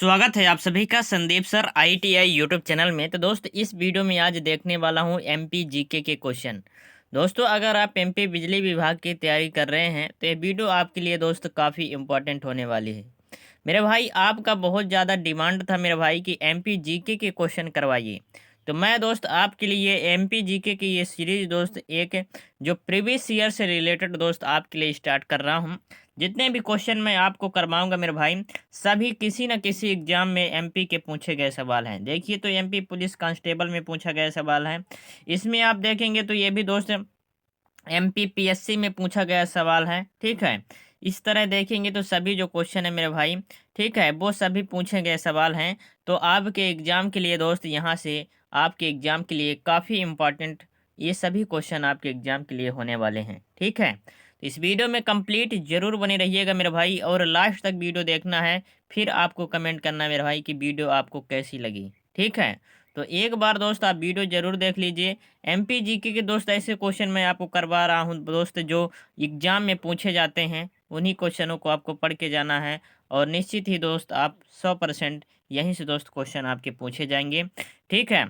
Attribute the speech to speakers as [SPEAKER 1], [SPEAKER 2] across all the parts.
[SPEAKER 1] स्वागत है आप सभी का Sandeep sir ITI YouTube channel में। तो दोस्त इस वीडियो में आज देखने वाला हूं MP जीके के क्वेश्चन। दोस्तों अगर आप MP बिजली विभाग की तैयारी कर रहे हैं तो ये वीडियो आपके लिए दोस्त काफ़ी इम्पोर्टेंट होने वाली है। मेरे भाई आपका बहुत ज़्यादा डिमांड था मेरे भाई कि MP जीके के क्वेश्चन करवाइए। तो मैं दोस्त आपके लिए MP जीके की ये सीरीज दोस्त एक जो प्रीवियस ईयर से रिलेटेड दोस्त आपके लिए स्टार्ट कर रहा हूँ। जितने भी क्वेश्चन मैं आपको करवाऊंगा मेरे भाई सभी किसी न किसी एग्जाम में MP के पूछे गए सवाल हैं। देखिए तो MP पुलिस कांस्टेबल में पूछा गया सवाल है। इसमें आप देखेंगे तो ये भी दोस्त MP PSC में पूछा गया सवाल है। ठीक है, इस तरह देखेंगे तो सभी जो क्वेश्चन है मेरे भाई, ठीक है, वो सभी पूछे गए सवाल हैं। तो आपके एग्जाम के लिए दोस्त यहाँ से आपके एग्जाम के लिए काफ़ी इम्पोर्टेंट ये सभी क्वेश्चन आपके एग्जाम के लिए होने वाले हैं। ठीक है, तो इस वीडियो में कंप्लीट जरूर बने रहिएगा मेरे भाई और लास्ट तक वीडियो देखना है। फिर आपको कमेंट करना मेरे भाई कि वीडियो आपको कैसी लगी। ठीक है, तो एक बार दोस्त आप वीडियो जरूर देख लीजिए। MP जीके के दोस्त ऐसे क्वेश्चन मैं आपको करवा रहा हूँ दोस्त जो एग्जाम में पूछे जाते हैं, उन्हीं क्वेश्चनों को आपको पढ़ के जाना है। और निश्चित ही दोस्त आप 100% यहीं से दोस्त क्वेश्चन आपके पूछे जाएंगे। ठीक है,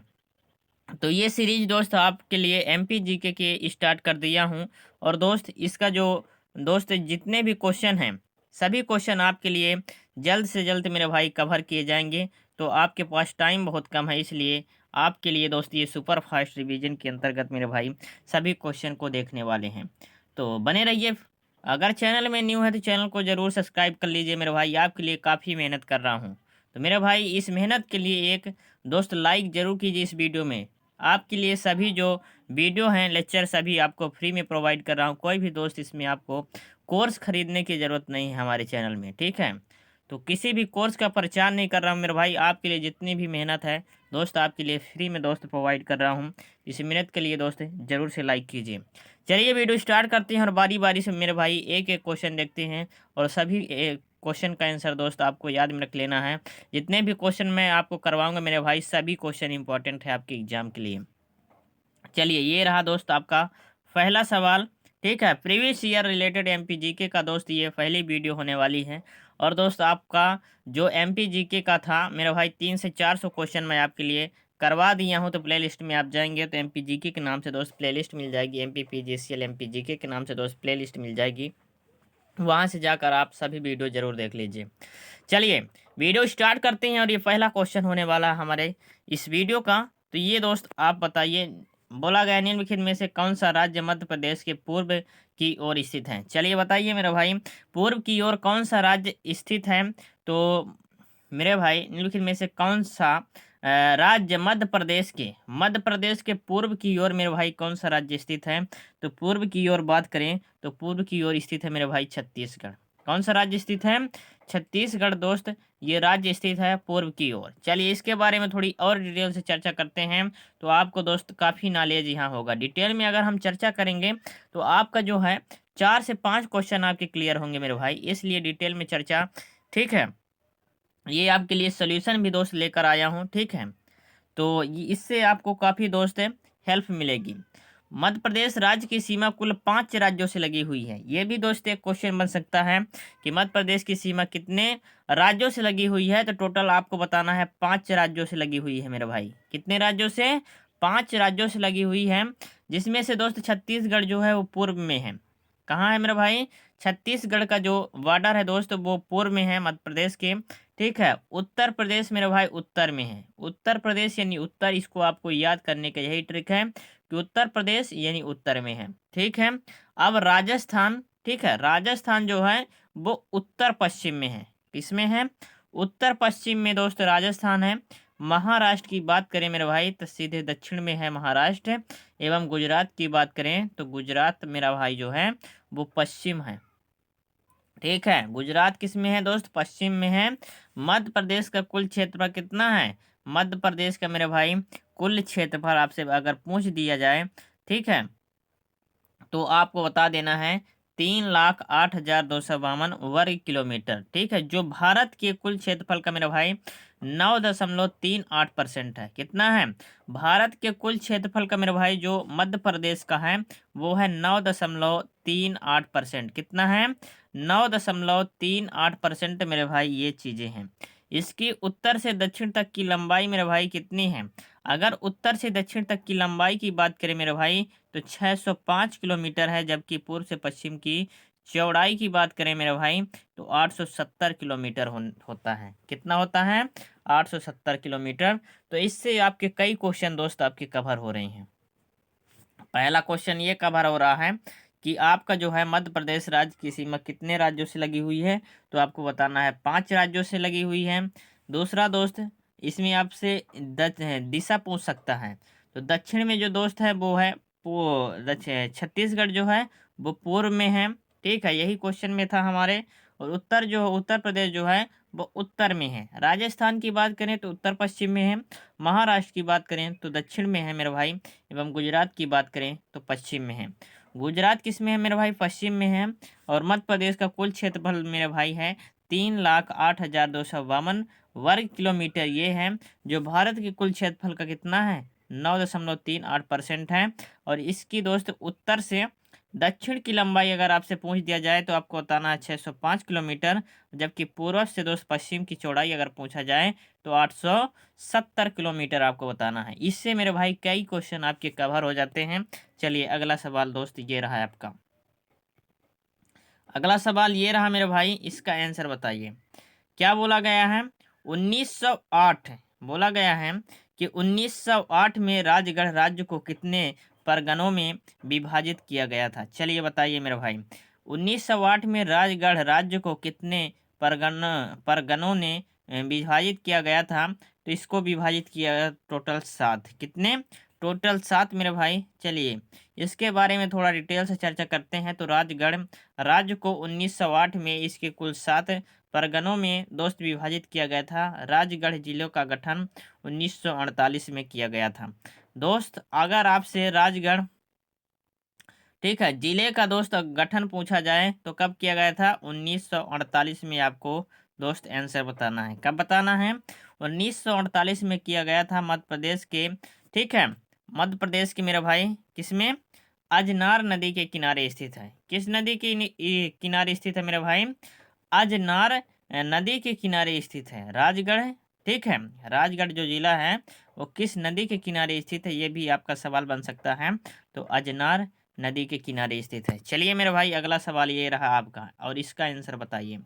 [SPEAKER 1] तो ये सीरीज दोस्त आपके लिए MP जीके के स्टार्ट कर दिया हूँ। और दोस्त इसका जो दोस्त जितने भी क्वेश्चन हैं सभी क्वेश्चन आपके लिए जल्द से जल्द मेरे भाई कवर किए जाएंगे। तो आपके पास टाइम बहुत कम है, इसलिए आपके लिए दोस्त ये सुपर फास्ट रिवीजन के अंतर्गत मेरे भाई सभी क्वेश्चन को देखने वाले हैं। तो बने रहिए। अगर चैनल में न्यू है तो चैनल को ज़रूर सब्सक्राइब कर लीजिए मेरे भाई, आपके लिए काफ़ी मेहनत कर रहा हूँ। तो मेरे भाई इस मेहनत के लिए एक दोस्त लाइक ज़रूर कीजिए इस वीडियो में। आपके लिए सभी जो वीडियो हैं लेक्चर सभी आपको फ्री में प्रोवाइड कर रहा हूँ। कोई भी दोस्त इसमें आपको कोर्स खरीदने की ज़रूरत नहीं है हमारे चैनल में। ठीक है, तो किसी भी कोर्स का प्रचार नहीं कर रहा हूँ मेरे भाई, आपके लिए जितनी भी मेहनत है दोस्त आपके लिए फ्री में दोस्त प्रोवाइड कर रहा हूँ। इस मेहनत के लिए दोस्त ज़रूर से लाइक कीजिए। चलिए वीडियो स्टार्ट करते हैं और बारी बारी से मेरे भाई एक एक क्वेश्चन देखते हैं और सभी क्वेश्चन का आंसर दोस्त आपको याद में रख लेना है। जितने भी क्वेश्चन मैं आपको करवाऊंगा मेरे भाई सभी क्वेश्चन इंपॉर्टेंट है आपके एग्जाम के लिए। चलिए ये रहा दोस्त आपका पहला सवाल। ठीक है, previous year related MP GK का दोस्त ये पहली वीडियो होने वाली है। और दोस्त आपका जो MP जीके का था मेरे भाई 300 से 400 क्वेश्चन मैं आपके लिए करवा दिया हूँ। तो प्ले लिस्ट में आप जाएंगे तो MP जीके के नाम से दोस्त प्ले लिस्ट मिल जाएगी। MP PGCL MP जीके के नाम से दोस्त प्ले लिस्ट मिल जाएगी, वहाँ से जाकर आप सभी वीडियो ज़रूर देख लीजिए। चलिए वीडियो स्टार्ट करते हैं और ये पहला क्वेश्चन होने वाला है हमारे इस वीडियो का। तो ये दोस्त आप बताइए, बोला गया निम्नलिखित में से कौन सा राज्य मध्य प्रदेश के पूर्व की ओर स्थित है। चलिए बताइए मेरे भाई पूर्व की ओर कौन सा राज्य स्थित है। तो मेरे भाई निम्नलिखित में से कौन सा राज्य मध्य प्रदेश के पूर्व की ओर मेरे भाई कौन सा राज्य स्थित है। तो पूर्व की ओर बात करें तो पूर्व की ओर स्थित है मेरे भाई छत्तीसगढ़। कौन सा राज्य स्थित है? छत्तीसगढ़ दोस्त ये राज्य स्थित है पूर्व की ओर। चलिए इसके बारे में थोड़ी और डिटेल से चर्चा करते हैं तो आपको दोस्त काफ़ी नॉलेज यहाँ होगा। डिटेल में अगर हम चर्चा करेंगे तो आपका जो है 4 से 5 क्वेश्चन आपके क्लियर होंगे मेरे भाई, इसलिए डिटेल में चर्चा। ठीक है, ये आपके लिए सोल्यूशन भी दोस्त लेकर आया हूँ। ठीक है, तो इससे आपको काफ़ी दोस्त हेल्प मिलेगी। मध्य प्रदेश राज्य की सीमा कुल 5 राज्यों से लगी हुई है। ये भी दोस्त एक क्वेश्चन बन सकता है कि मध्य प्रदेश की सीमा कितने राज्यों से लगी हुई है। तो टोटल आपको बताना है 5 राज्यों से लगी हुई है मेरे भाई। कितने राज्यों से? 5 राज्यों से लगी हुई है, जिसमें से दोस्त छत्तीसगढ़ जो है वो पूर्व में है। कहाँ है मेरे भाई? छत्तीसगढ़ का जो बॉर्डर है दोस्त वो पूर्व में है मध्य प्रदेश के। ठीक है, उत्तर प्रदेश मेरे भाई उत्तर में है। उत्तर प्रदेश यानी उत्तर, इसको आपको याद करने का यही ट्रिक है कि उत्तर प्रदेश यानी उत्तर में है। ठीक है, अब राजस्थान, ठीक है, राजस्थान जो है वो उत्तर पश्चिम में है। किसमें है? उत्तर पश्चिम में दोस्त राजस्थान है। महाराष्ट्र की बात करें मेरे भाई तो सीधे दक्षिण में है महाराष्ट्र। एवं गुजरात की बात करें तो गुजरात मेरा भाई जो है वो पश्चिम है। ठीक है, गुजरात किस में है दोस्त? पश्चिम में है। मध्य प्रदेश का कुल क्षेत्रफल कितना है? मध्य प्रदेश का मेरे भाई कुल क्षेत्रफल आपसे अगर पूछ दिया जाए, ठीक है, तो आपको बता देना है 3,08,252 वर्ग किलोमीटर। ठीक है, जो भारत के कुल क्षेत्रफल का मेरा भाई 9.38% है। कितना है? भारत के कुल क्षेत्रफल का मेरे भाई जो मध्य प्रदेश का है वो है 9.38%। कितना है? 9.38% मेरे भाई ये चीज़ें हैं। इसकी उत्तर से दक्षिण तक की लंबाई मेरे भाई कितनी है? अगर उत्तर से दक्षिण तक की लंबाई की बात करें मेरे भाई तो 605 किलोमीटर है, जबकि पूर्व से पश्चिम की चौड़ाई की बात करें मेरे भाई तो 870 किलोमीटर होता है। कितना होता है? 870 किलोमीटर। तो इससे आपके कई क्वेश्चन दोस्त आपके कवर हो रहे हैं। पहला क्वेश्चन ये कवर हो रहा है कि आपका जो है मध्य प्रदेश राज्य की सीमा कितने राज्यों से लगी हुई है? तो आपको बताना है 5 राज्यों से लगी हुई है। दूसरा दोस्त, इसमें आपसे दिशा पूछ सकता है। तो दक्षिण में जो दोस्त है वो है छत्तीसगढ़ जो है वो पूर्व में है। ठीक है, यही क्वेश्चन में था हमारे। और उत्तर प्रदेश जो है वो उत्तर में है। राजस्थान की बात करें तो उत्तर पश्चिम में है। महाराष्ट्र की बात करें तो दक्षिण में है मेरे भाई। एवं गुजरात की बात करें तो पश्चिम में है। गुजरात किस में है मेरे भाई? पश्चिम में है। और मध्य प्रदेश का कुल क्षेत्रफल मेरे भाई है 3,08,252 वर्ग किलोमीटर। ये है जो भारत के कुल क्षेत्रफल का कितना है? 9.38% है। और इसकी दोस्त उत्तर से दक्षिण की लंबाई अगर आपसे पूछ दिया जाए तो आपको बताना है 605 किलोमीटर, जबकि पूर्व से दोस्त पश्चिम की चौड़ाई अगर पूछा जाए तो 870 किलोमीटर आपको बताना है। इससे मेरे भाई कई क्वेश्चन आपके कवर हो जाते हैं। चलिए अगला सवाल दोस्त ये रहा है आपका। अगला सवाल ये रहा मेरे भाई, इसका आंसर बताइए। क्या बोला गया है? 1908 बोला गया है कि 1908 में राजगढ़ राज्य को कितने परगनों में विभाजित किया गया था? चलिए बताइए मेरे भाई। 1908 में राजगढ़ राज्य को कितने परगनों ने विभाजित किया गया था? तो इसको विभाजित किया गया टोटल 7। कितने? टोटल 7 मेरे भाई। चलिए इसके बारे में थोड़ा डिटेल से चर्चा करते हैं। तो राजगढ़ राज्य को 1908 में इसके कुल 7 परगनों में दोस्त विभाजित किया गया था। राजगढ़ जिलों का गठन 1948 में किया गया था। दोस्त अगर आपसे राजगढ़, ठीक है, जिले का दोस्त गठन पूछा जाए तो कब किया गया था? 1948 में आपको दोस्त आंसर बताना है। कब बताना है? 1948 में किया गया था मध्य प्रदेश के, ठीक है, मध्य प्रदेश के मेरे भाई किसमें? अजनार नदी के किनारे स्थित है। किस नदी के किनारे स्थित है मेरे भाई? अजनार नदी के किनारे स्थित है राजगढ़। ठीक है, राजगढ़ जो जिला है वो किस नदी के किनारे स्थित है? ये भी आपका सवाल बन सकता है। तो अजनार नदी के किनारे स्थित है। चलिए मेरे भाई अगला सवाल ये रहा आपका और इसका आंसर बताइए।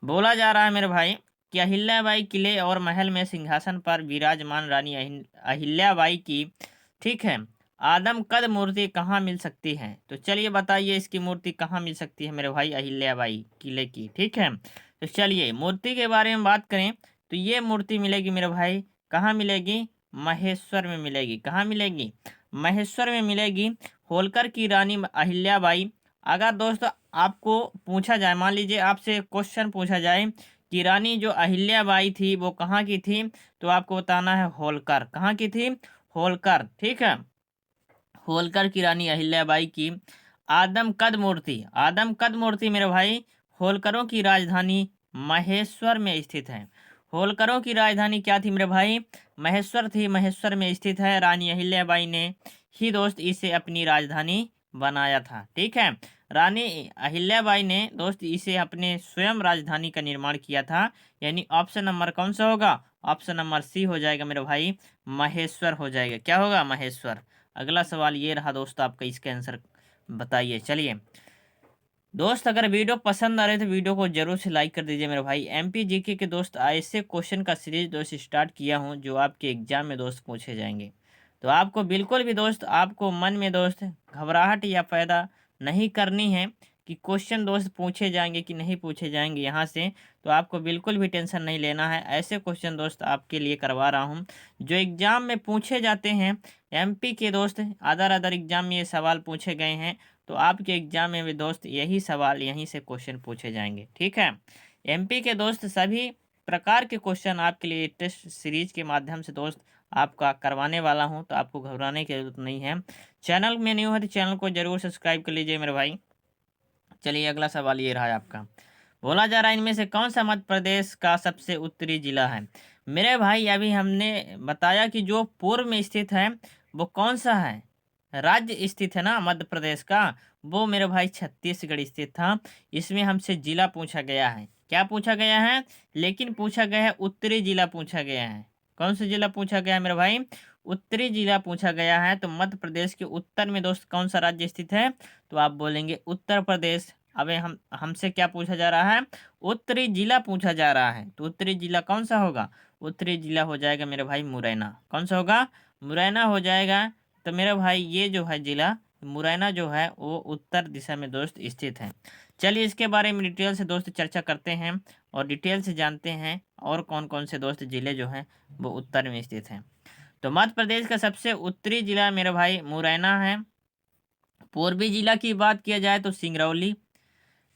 [SPEAKER 1] बोला जा रहा है मेरे भाई कि अहिल्याबाई किले और महल में सिंहासन पर विराजमान रानी अहिल्याबाई की, ठीक है, आदमकद मूर्ति कहाँ मिल सकती है? तो चलिए बताइए इसकी मूर्ति कहाँ मिल सकती है मेरे भाई अहिल्याबाई किले की। ठीक है, तो चलिए मूर्ति के बारे में बात करें तो ये मूर्ति मिलेगी मेरे भाई कहाँ मिलेगी? महेश्वर में मिलेगी। कहाँ मिलेगी? महेश्वर में मिलेगी। होलकर की रानी अहिल्याबाई, अगर दोस्तों आपको पूछा जाए, मान लीजिए आपसे क्वेश्चन पूछा जाए कि रानी जो अहिल्याबाई थी वो कहाँ की थी, तो आपको बताना है होलकर। कहाँ की थी? होलकर। ठीक है, होलकर की रानी अहिल्याबाई की आदमकद मूर्ति मेरे भाई होलकरों की राजधानी महेश्वर में स्थित है। होलकरों की राजधानी क्या थी मेरे भाई? महेश्वर थी। महेश्वर में स्थित है। रानी अहिल्याबाई ने ही दोस्त इसे अपनी राजधानी बनाया था। ठीक है, रानी अहिल्याबाई ने दोस्त इसे अपने स्वयं राजधानी का निर्माण किया था। यानी ऑप्शन नंबर कौन सा होगा? ऑप्शन नंबर सी हो जाएगा मेरे भाई, महेश्वर हो जाएगा। क्या होगा? महेश्वर। अगला सवाल ये रहा दोस्त आपका, इसका आंसर बताइए। चलिए दोस्त अगर वीडियो पसंद आ रहे तो वीडियो को जरूर से लाइक कर दीजिए मेरे भाई। एमपी जीके के दोस्त ऐसे क्वेश्चन का सीरीज दोस्त स्टार्ट किया हूँ जो आपके एग्जाम में दोस्त पूछे जाएंगे। तो आपको बिल्कुल भी दोस्त आपको मन में दोस्त घबराहट या पैदा नहीं करनी है कि क्वेश्चन दोस्त पूछे जाएंगे कि नहीं पूछे जाएंगे यहाँ से। तो आपको बिल्कुल भी टेंशन नहीं लेना है। ऐसे क्वेश्चन दोस्त आपके लिए करवा रहा हूँ जो एग्जाम में पूछे जाते हैं। एमपी के दोस्त अदर अदर एग्जाम में ये सवाल पूछे गए हैं, तो आपके एग्जाम में भी दोस्त यही सवाल यहीं से क्वेश्चन पूछे जाएंगे। ठीक है, एमपी के दोस्त सभी प्रकार के क्वेश्चन आपके लिए टेस्ट सीरीज के माध्यम से दोस्त आपका करवाने वाला हूं, तो आपको घबराने की जरूरत नहीं है। चैनल में न्यू है तो चैनल को जरूर सब्सक्राइब कर लीजिए मेरे भाई। चलिए अगला सवाल ये रहा है आपका। बोला जा रहा है इनमें से कौन सा मध्य प्रदेश का सबसे उत्तरी जिला है? मेरे भाई अभी हमने बताया कि जो पूर्व में स्थित है वो कौन सा है? राज्य स्थित है ना मध्य प्रदेश का, वो मेरे भाई छत्तीसगढ़ स्थित था। इसमें हमसे जिला पूछा गया है। क्या पूछा गया है, लेकिन पूछा गया है उत्तरी जिला पूछा गया है। कौन सा जिला पूछा गया है मेरे भाई, उत्तरी जिला पूछा गया है। तो मध्य प्रदेश के उत्तर में दोस्त कौन सा राज्य स्थित है, तो आप बोलेंगे उत्तर प्रदेश। अबे हमसे क्या पूछा जा रहा है, उत्तरी जिला पूछा जा रहा है, तो उत्तरी जिला कौन सा होगा, उत्तरी जिला हो जाएगा मेरे भाई मुरैना। कौन सा होगा, मुरैना हो जाएगा। तो मेरे भाई ये जो है जिला मुरैना जो है वो उत्तर दिशा में दोस्त स्थित है। चलिए इसके बारे में डिटेल से दोस्त चर्चा करते हैं और डिटेल से जानते हैं और कौन कौन से दोस्त जिले जो हैं वो उत्तर में स्थित हैं। तो मध्य प्रदेश का सबसे उत्तरी जिला मेरे भाई मुरैना है। पूर्वी जिला की बात किया जाए तो सिंगरौली।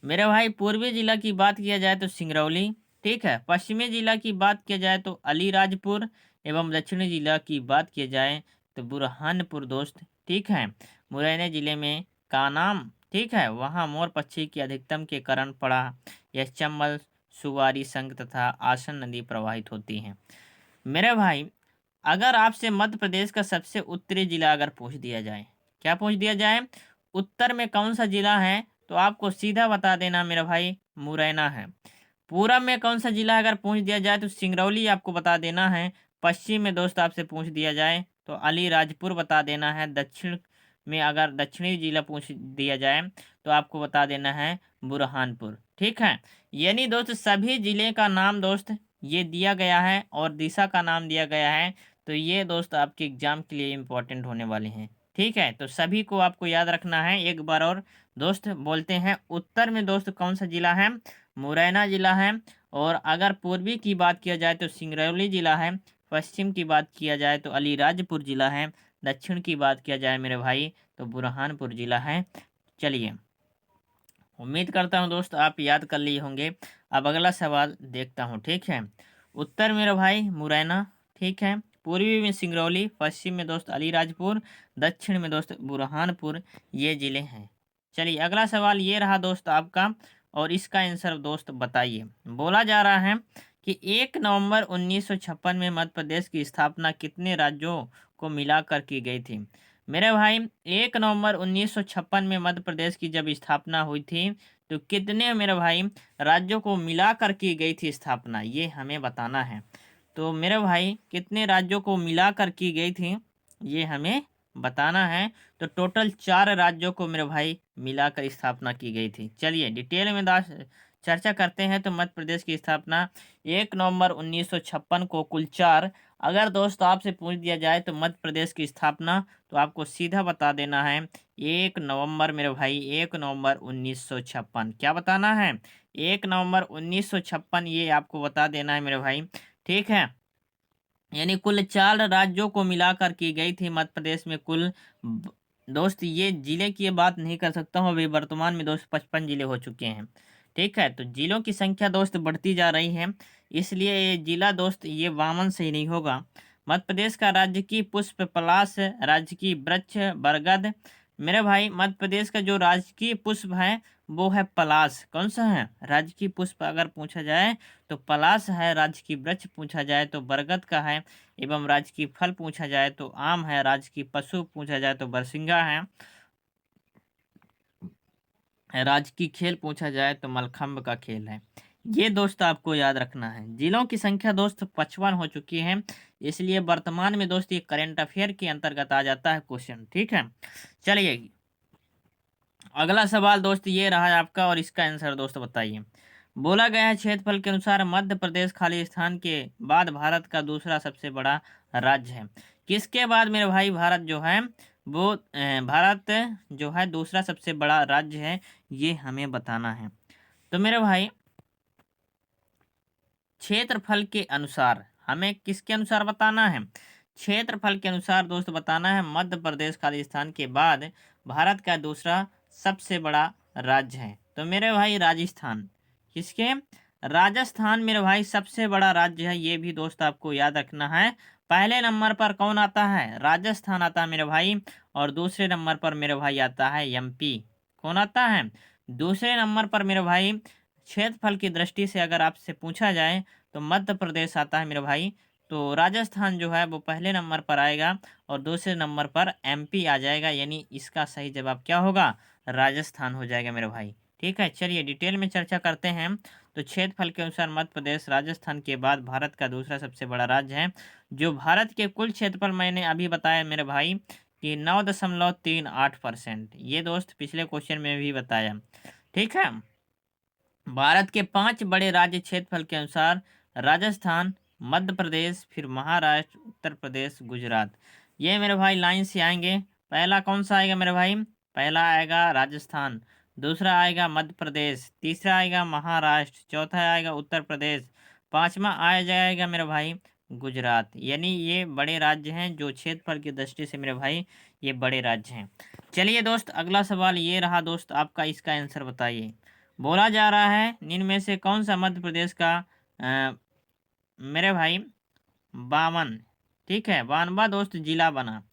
[SPEAKER 1] मेरे भाई पूर्वी जिला की बात किया जाए तो सिंगरौली, ठीक है। पश्चिमी जिला की बात किया जाए तो अलीराजपुर एवं दक्षिणी जिला की बात किया जाए तो बुरहानपुर दोस्त, ठीक है। मुरैना जिले में कानाम, ठीक है, वहाँ मोर पक्षी की अधिकतम के कारण पड़ा। यह चंबल, सुवारी संघ तथा आसन नदी प्रवाहित होती हैं। मेरे भाई अगर आपसे मध्य प्रदेश का सबसे उत्तरी जिला अगर पूछ दिया जाए, क्या पूछ दिया जाए, उत्तर में कौन सा जिला है, तो आपको सीधा बता देना मेरा भाई मुरैना है। पूरब में कौन सा जिला अगर पूछ दिया जाए तो सिंगरौली आपको बता देना है। पश्चिम में दोस्त आपसे पूछ दिया जाए तो अलीराजपुर बता देना है। दक्षिण में अगर दक्षिणी जिला पूछ दिया जाए तो आपको बता देना है बुरहानपुर, ठीक है। यानी दोस्त सभी जिले का नाम दोस्त ये दिया गया है और दिशा का नाम दिया गया है। तो ये दोस्त आपके एग्जाम के लिए इम्पोर्टेंट होने वाले हैं, ठीक है। तो सभी को आपको याद रखना है। एक बार और दोस्त बोलते हैं, उत्तर में दोस्त कौन सा जिला है, मुरैना जिला है। और अगर पूर्वी की बात किया जाए तो सिंगरौली जिला है। पश्चिम की बात किया जाए तो अलीराजपुर जिला है। दक्षिण की बात किया जाए मेरे भाई तो बुरहानपुर जिला है। चलिए उम्मीद करता हूँ दोस्त आप याद कर लिए होंगे। अब अगला सवाल देखता हूँ, ठीक है। उत्तर मेरा भाई मुरैना, ठीक है। पूर्वी में सिंगरौली, पश्चिम में दोस्त अलीराजपुर, दक्षिण में दोस्त बुरहानपुर, ये जिले हैं। चलिए अगला सवाल ये रहा दोस्त आपका, और इसका आंसर दोस्त बताइए। बोला जा रहा है कि 1 नवंबर 1956 में मध्य प्रदेश की स्थापना कितने राज्यों को मिलाकर की गई थी। मेरे भाई 1 नवंबर 1956 में मध्य प्रदेश की जब स्थापना हुई थी तो कितने मेरे भाई राज्यों को मिलाकर की गई थी स्थापना, ये हमें बताना है। तो मेरे भाई कितने राज्यों को मिलाकर की गई थी ये हमें बताना है। तो टोटल 4 राज्यों को मेरे भाई मिलाकर स्थापना की गई थी। चलिए डिटेल में चर्चा करते हैं। तो मध्य प्रदेश की स्थापना 1 नवंबर 1956 को कुल 4। अगर दोस्त आपसे पूछ दिया जाए तो मध्य प्रदेश की स्थापना, तो आपको सीधा बता देना है 1 नवंबर मेरे भाई, 1 नवंबर 1956। क्या बताना है, 1 नवंबर 1956 ये आपको बता देना है मेरे भाई, ठीक है। यानी कुल 4 राज्यों को मिलाकर की गई थी मध्य प्रदेश में कुल दोस्त ये जिले की बात नहीं कर सकता हूँ, अभी वर्तमान में दोस्त 55 जिले हो चुके हैं, ठीक है। तो जिलों की संख्या दोस्त बढ़ती जा रही है, इसलिए ये जिला दोस्त ये वामन से ही नहीं होगा। मध्य प्रदेश का राज्य की पुष्प पलाश, राज्य की वृक्ष बरगद। मेरे भाई मध्य प्रदेश का जो राजकीय पुष्प है वो है पलाश। कौन सा है, राजकीय पुष्प अगर पूछा जाए तो पलाश है। राजकीय वृक्ष पूछा जाए तो बरगद का है। एवं राजकीय फल पूछा जाए तो आम है। राजकीय पशु पूछा जाए तो बरसिंगा है। राजकीय खेल पूछा जाए तो मलखंभ का खेल है। ये दोस्त आपको याद रखना है। जिलों की संख्या दोस्त 55 हो चुकी है, इसलिए वर्तमान में दोस्त ये करंट अफेयर के अंतर्गत आ जाता है क्वेश्चन, ठीक है। चलिए अगला सवाल दोस्त ये रहा है आपका, और इसका आंसर दोस्त बताइए। बोला गया है क्षेत्रफल के अनुसार मध्य प्रदेश खालिस्तान के बाद भारत का दूसरा सबसे बड़ा राज्य है। किसके बाद मेरे भाई भारत जो है वो भारत जो है दूसरा सबसे बड़ा राज्य है, ये हमें बताना है। तो मेरे भाई क्षेत्रफल के अनुसार हमें किसके अनुसार बताना है, क्षेत्रफल के अनुसार दोस्त बताना है। मध्य प्रदेश खालिस्तान के बाद भारत का दूसरा सबसे बड़ा राज्य है। तो मेरे भाई राजस्थान, किसके, राजस्थान मेरे भाई सबसे बड़ा राज्य है, ये भी दोस्त आपको याद रखना है। पहले नंबर पर कौन आता है, राजस्थान आता है मेरे भाई, और दूसरे नंबर पर मेरे भाई आता है एमपी। कौन आता है, दूसरे नंबर पर मेरे भाई क्षेत्रफल की दृष्टि से अगर आपसे पूछा जाए तो मध्य प्रदेश आता है मेरे भाई। तो राजस्थान जो है वो पहले नंबर पर आएगा और दूसरे नंबर पर एमपी आ जाएगा, यानी इसका सही जवाब क्या होगा, राजस्थान हो जाएगा मेरे भाई। ठीक है, चलिए डिटेल में चर्चा करते हैं। तो क्षेत्रफल के अनुसार मध्य प्रदेश राजस्थान के बाद भारत का दूसरा सबसे बड़ा राज्य है। जो भारत के कुल क्षेत्रफल मैंने अभी बताया मेरे भाई कि 9.38%, ये दोस्त पिछले क्वेश्चन में भी बताया। ठीक है, भारत के 5 बड़े राज्य क्षेत्रफल के अनुसार राजस्थान, मध्य प्रदेश, फिर महाराष्ट्र, उत्तर प्रदेश, गुजरात, ये मेरे भाई लाइन से आएंगे। पहला कौन सा आएगा मेरे भाई? पहला आएगा राजस्थान, दूसरा आएगा मध्य प्रदेश, तीसरा आएगा महाराष्ट्र, चौथा आएगा उत्तर प्रदेश, पांचवा आ जाएगा मेरे भाई गुजरात। यानी ये बड़े राज्य हैं जो क्षेत्रफल की दृष्टि से मेरे भाई ये बड़े राज्य हैं। चलिए दोस्त, अगला सवाल ये रहा दोस्त आपका, इसका आंसर बताइए। बोला जा रहा है निम्न में से कौन सा मध्य प्रदेश का मेरे भाई 52, ठीक है, 52 दोस्त जिला बना।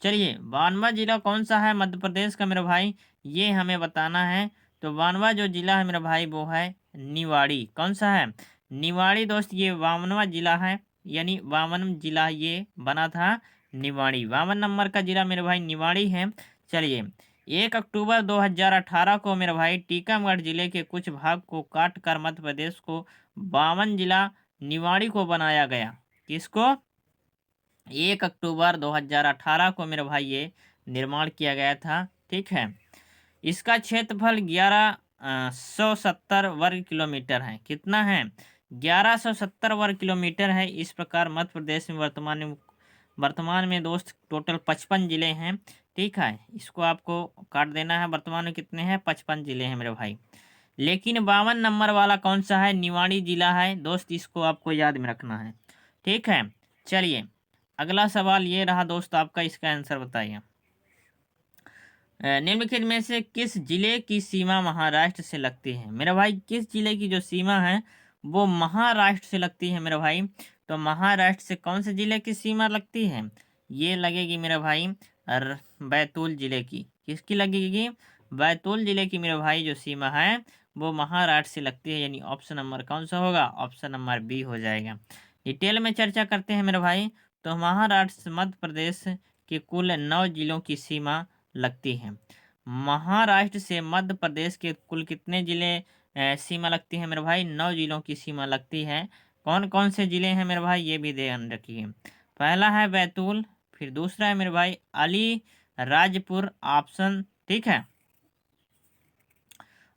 [SPEAKER 1] चलिए 52 जिला कौन सा है मध्य प्रदेश का मेरे भाई, ये हमें बताना है। तो 52 जो जिला है मेरे भाई वो है निवाड़ी। कौन सा है? निवाड़ी दोस्त, ये 52वां जिला है, यानी 52 जिला ये बना था निवाड़ी। 52 नंबर का जिला मेरे भाई निवाड़ी है। चलिए 1 अक्टूबर 2018 को मेरे भाई टीकमगढ़ जिले के कुछ भाग को काट कर मध्य प्रदेश को 52 जिला निवाड़ी को बनाया गया। किसको? 1 अक्टूबर 2018 को मेरे भाई ये निर्माण किया गया था। ठीक है, इसका क्षेत्रफल 1170 वर्ग किलोमीटर है। कितना है? 1170 वर्ग किलोमीटर है। इस प्रकार मध्य प्रदेश में वर्तमान में दोस्त टोटल 55 जिले हैं। ठीक है, इसको आपको काट देना है। वर्तमान में कितने हैं? 55 जिले हैं मेरे भाई। लेकिन 52 नंबर वाला कौन सा है? निवाड़ी जिला है दोस्त, इसको आपको याद में रखना है। ठीक है, चलिए अगला सवाल ये रहा दोस्त आपका, इसका आंसर बताइए। निम्नलिखित में से किस जिले की सीमा महाराष्ट्र से लगती है? मेरे भाई किस जिले की जो सीमा है वो महाराष्ट्र से लगती है मेरे भाई। तो महाराष्ट्र से कौन से जिले की सीमा लगती है? ये लगेगी मेरे भाई बैतूल जिले की। किसकी लगेगी? बैतूल जिले की मेरे भाई जो सीमा है वो महाराष्ट्र से लगती है। यानी ऑप्शन नंबर कौन सा होगा? ऑप्शन नंबर बी हो जाएगा। डिटेल में चर्चा करते हैं मेरे भाई। तो महाराष्ट्र से मध्य प्रदेश के कुल 9 जिलों की सीमा लगती है। महाराष्ट्र से मध्य प्रदेश के कुल कितने जिले सीमा लगती है मेरे भाई? 9 जिलों की सीमा लगती है। कौन कौन से जिले हैं मेरे भाई, ये भी ध्यान रखिए। पहला है बैतूल, फिर दूसरा है मेरे भाई अलीराजपुर ऑप्शन, ठीक है,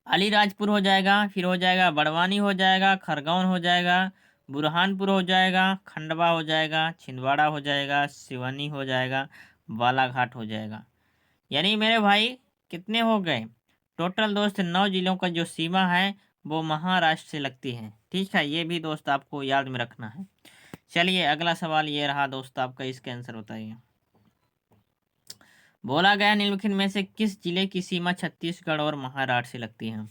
[SPEAKER 1] अलीराजपुर हो जाएगा, फिर हो जाएगा बड़वानी, हो जाएगा खरगोन, हो जाएगा बुरहानपुर, हो जाएगा खंडवा, हो जाएगा छिंदवाड़ा, हो जाएगा सिवानी, हो जाएगा बालाघाट, हो जाएगा। यानी मेरे भाई कितने हो गए टोटल दोस्त? 9 जिलों का जो सीमा है वो महाराष्ट्र से लगती है। ठीक है, ये भी दोस्त आपको याद में रखना है। चलिए अगला सवाल ये रहा दोस्त आपका, इसका आंसर बताइए। बोला गया निम्नलिखित में से किस जिले की सीमा छत्तीसगढ़ और महाराष्ट्र से लगती है?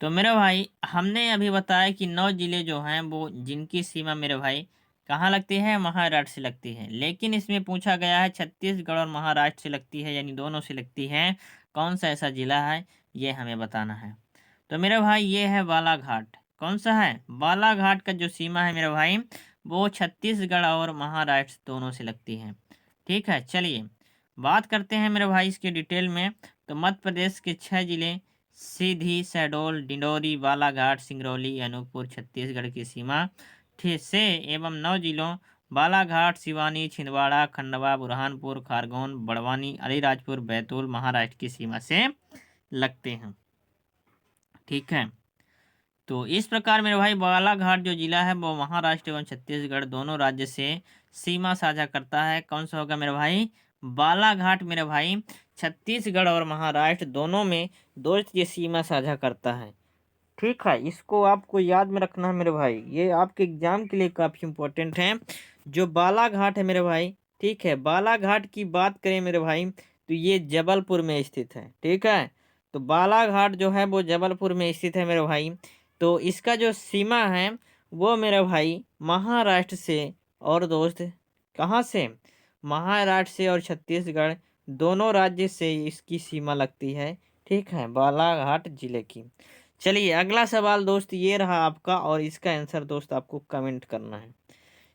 [SPEAKER 1] तो मेरे भाई हमने अभी बताया कि 9 जिले जो हैं वो जिनकी सीमा मेरे भाई कहाँ लगती है? महाराष्ट्र से लगती है। लेकिन इसमें पूछा गया है छत्तीसगढ़ और महाराष्ट्र से लगती है, यानी दोनों से लगती है। कौन सा ऐसा जिला है ये हमें बताना है। तो मेरे भाई ये है बालाघाट। कौन सा है? बालाघाट का जो सीमा है मेरे भाई वो छत्तीसगढ़ और महाराष्ट्र दोनों से लगती है। ठीक है, चलिए बात करते हैं मेरे भाई इसके डिटेल में। तो मध्य प्रदेश के 6 जिले सीधी, शहडोल, डिंडोरी, बालाघाट, सिंगरौली, अनूपपुर छत्तीसगढ़ की सीमा से एवं 9 जिलों बालाघाट, सिवानी, छिंदवाड़ा, खंडवा, बुरहानपुर, खारगोन, बड़वानी, अलीराजपुर, बैतूल महाराष्ट्र की सीमा से लगते हैं। ठीक है, तो इस प्रकार मेरे भाई बालाघाट जो जिला है वो महाराष्ट्र एवं छत्तीसगढ़ दोनों राज्य से सीमा साझा करता है। कौन सा होगा मेरे भाई? बालाघाट मेरे भाई छत्तीसगढ़ और महाराष्ट्र दोनों में दोस्त ये सीमा साझा करता है। ठीक है, इसको आपको याद में रखना है मेरे भाई, ये आपके एग्जाम के लिए काफ़ी इम्पोर्टेंट है। जो बालाघाट है मेरे भाई, ठीक है, बालाघाट की बात करें मेरे भाई तो ये जबलपुर में स्थित है। ठीक है, तो बालाघाट जो है वो जबलपुर में स्थित है मेरे भाई। तो इसका जो सीमा है वो मेरे भाई महाराष्ट्र से और दोस्त कहाँ से? महाराष्ट्र से और छत्तीसगढ़ दोनों राज्य से इसकी सीमा लगती है। ठीक है, बालाघाट जिले की। चलिए अगला सवाल दोस्त ये रहा आपका, और इसका आंसर दोस्त आपको कमेंट करना है।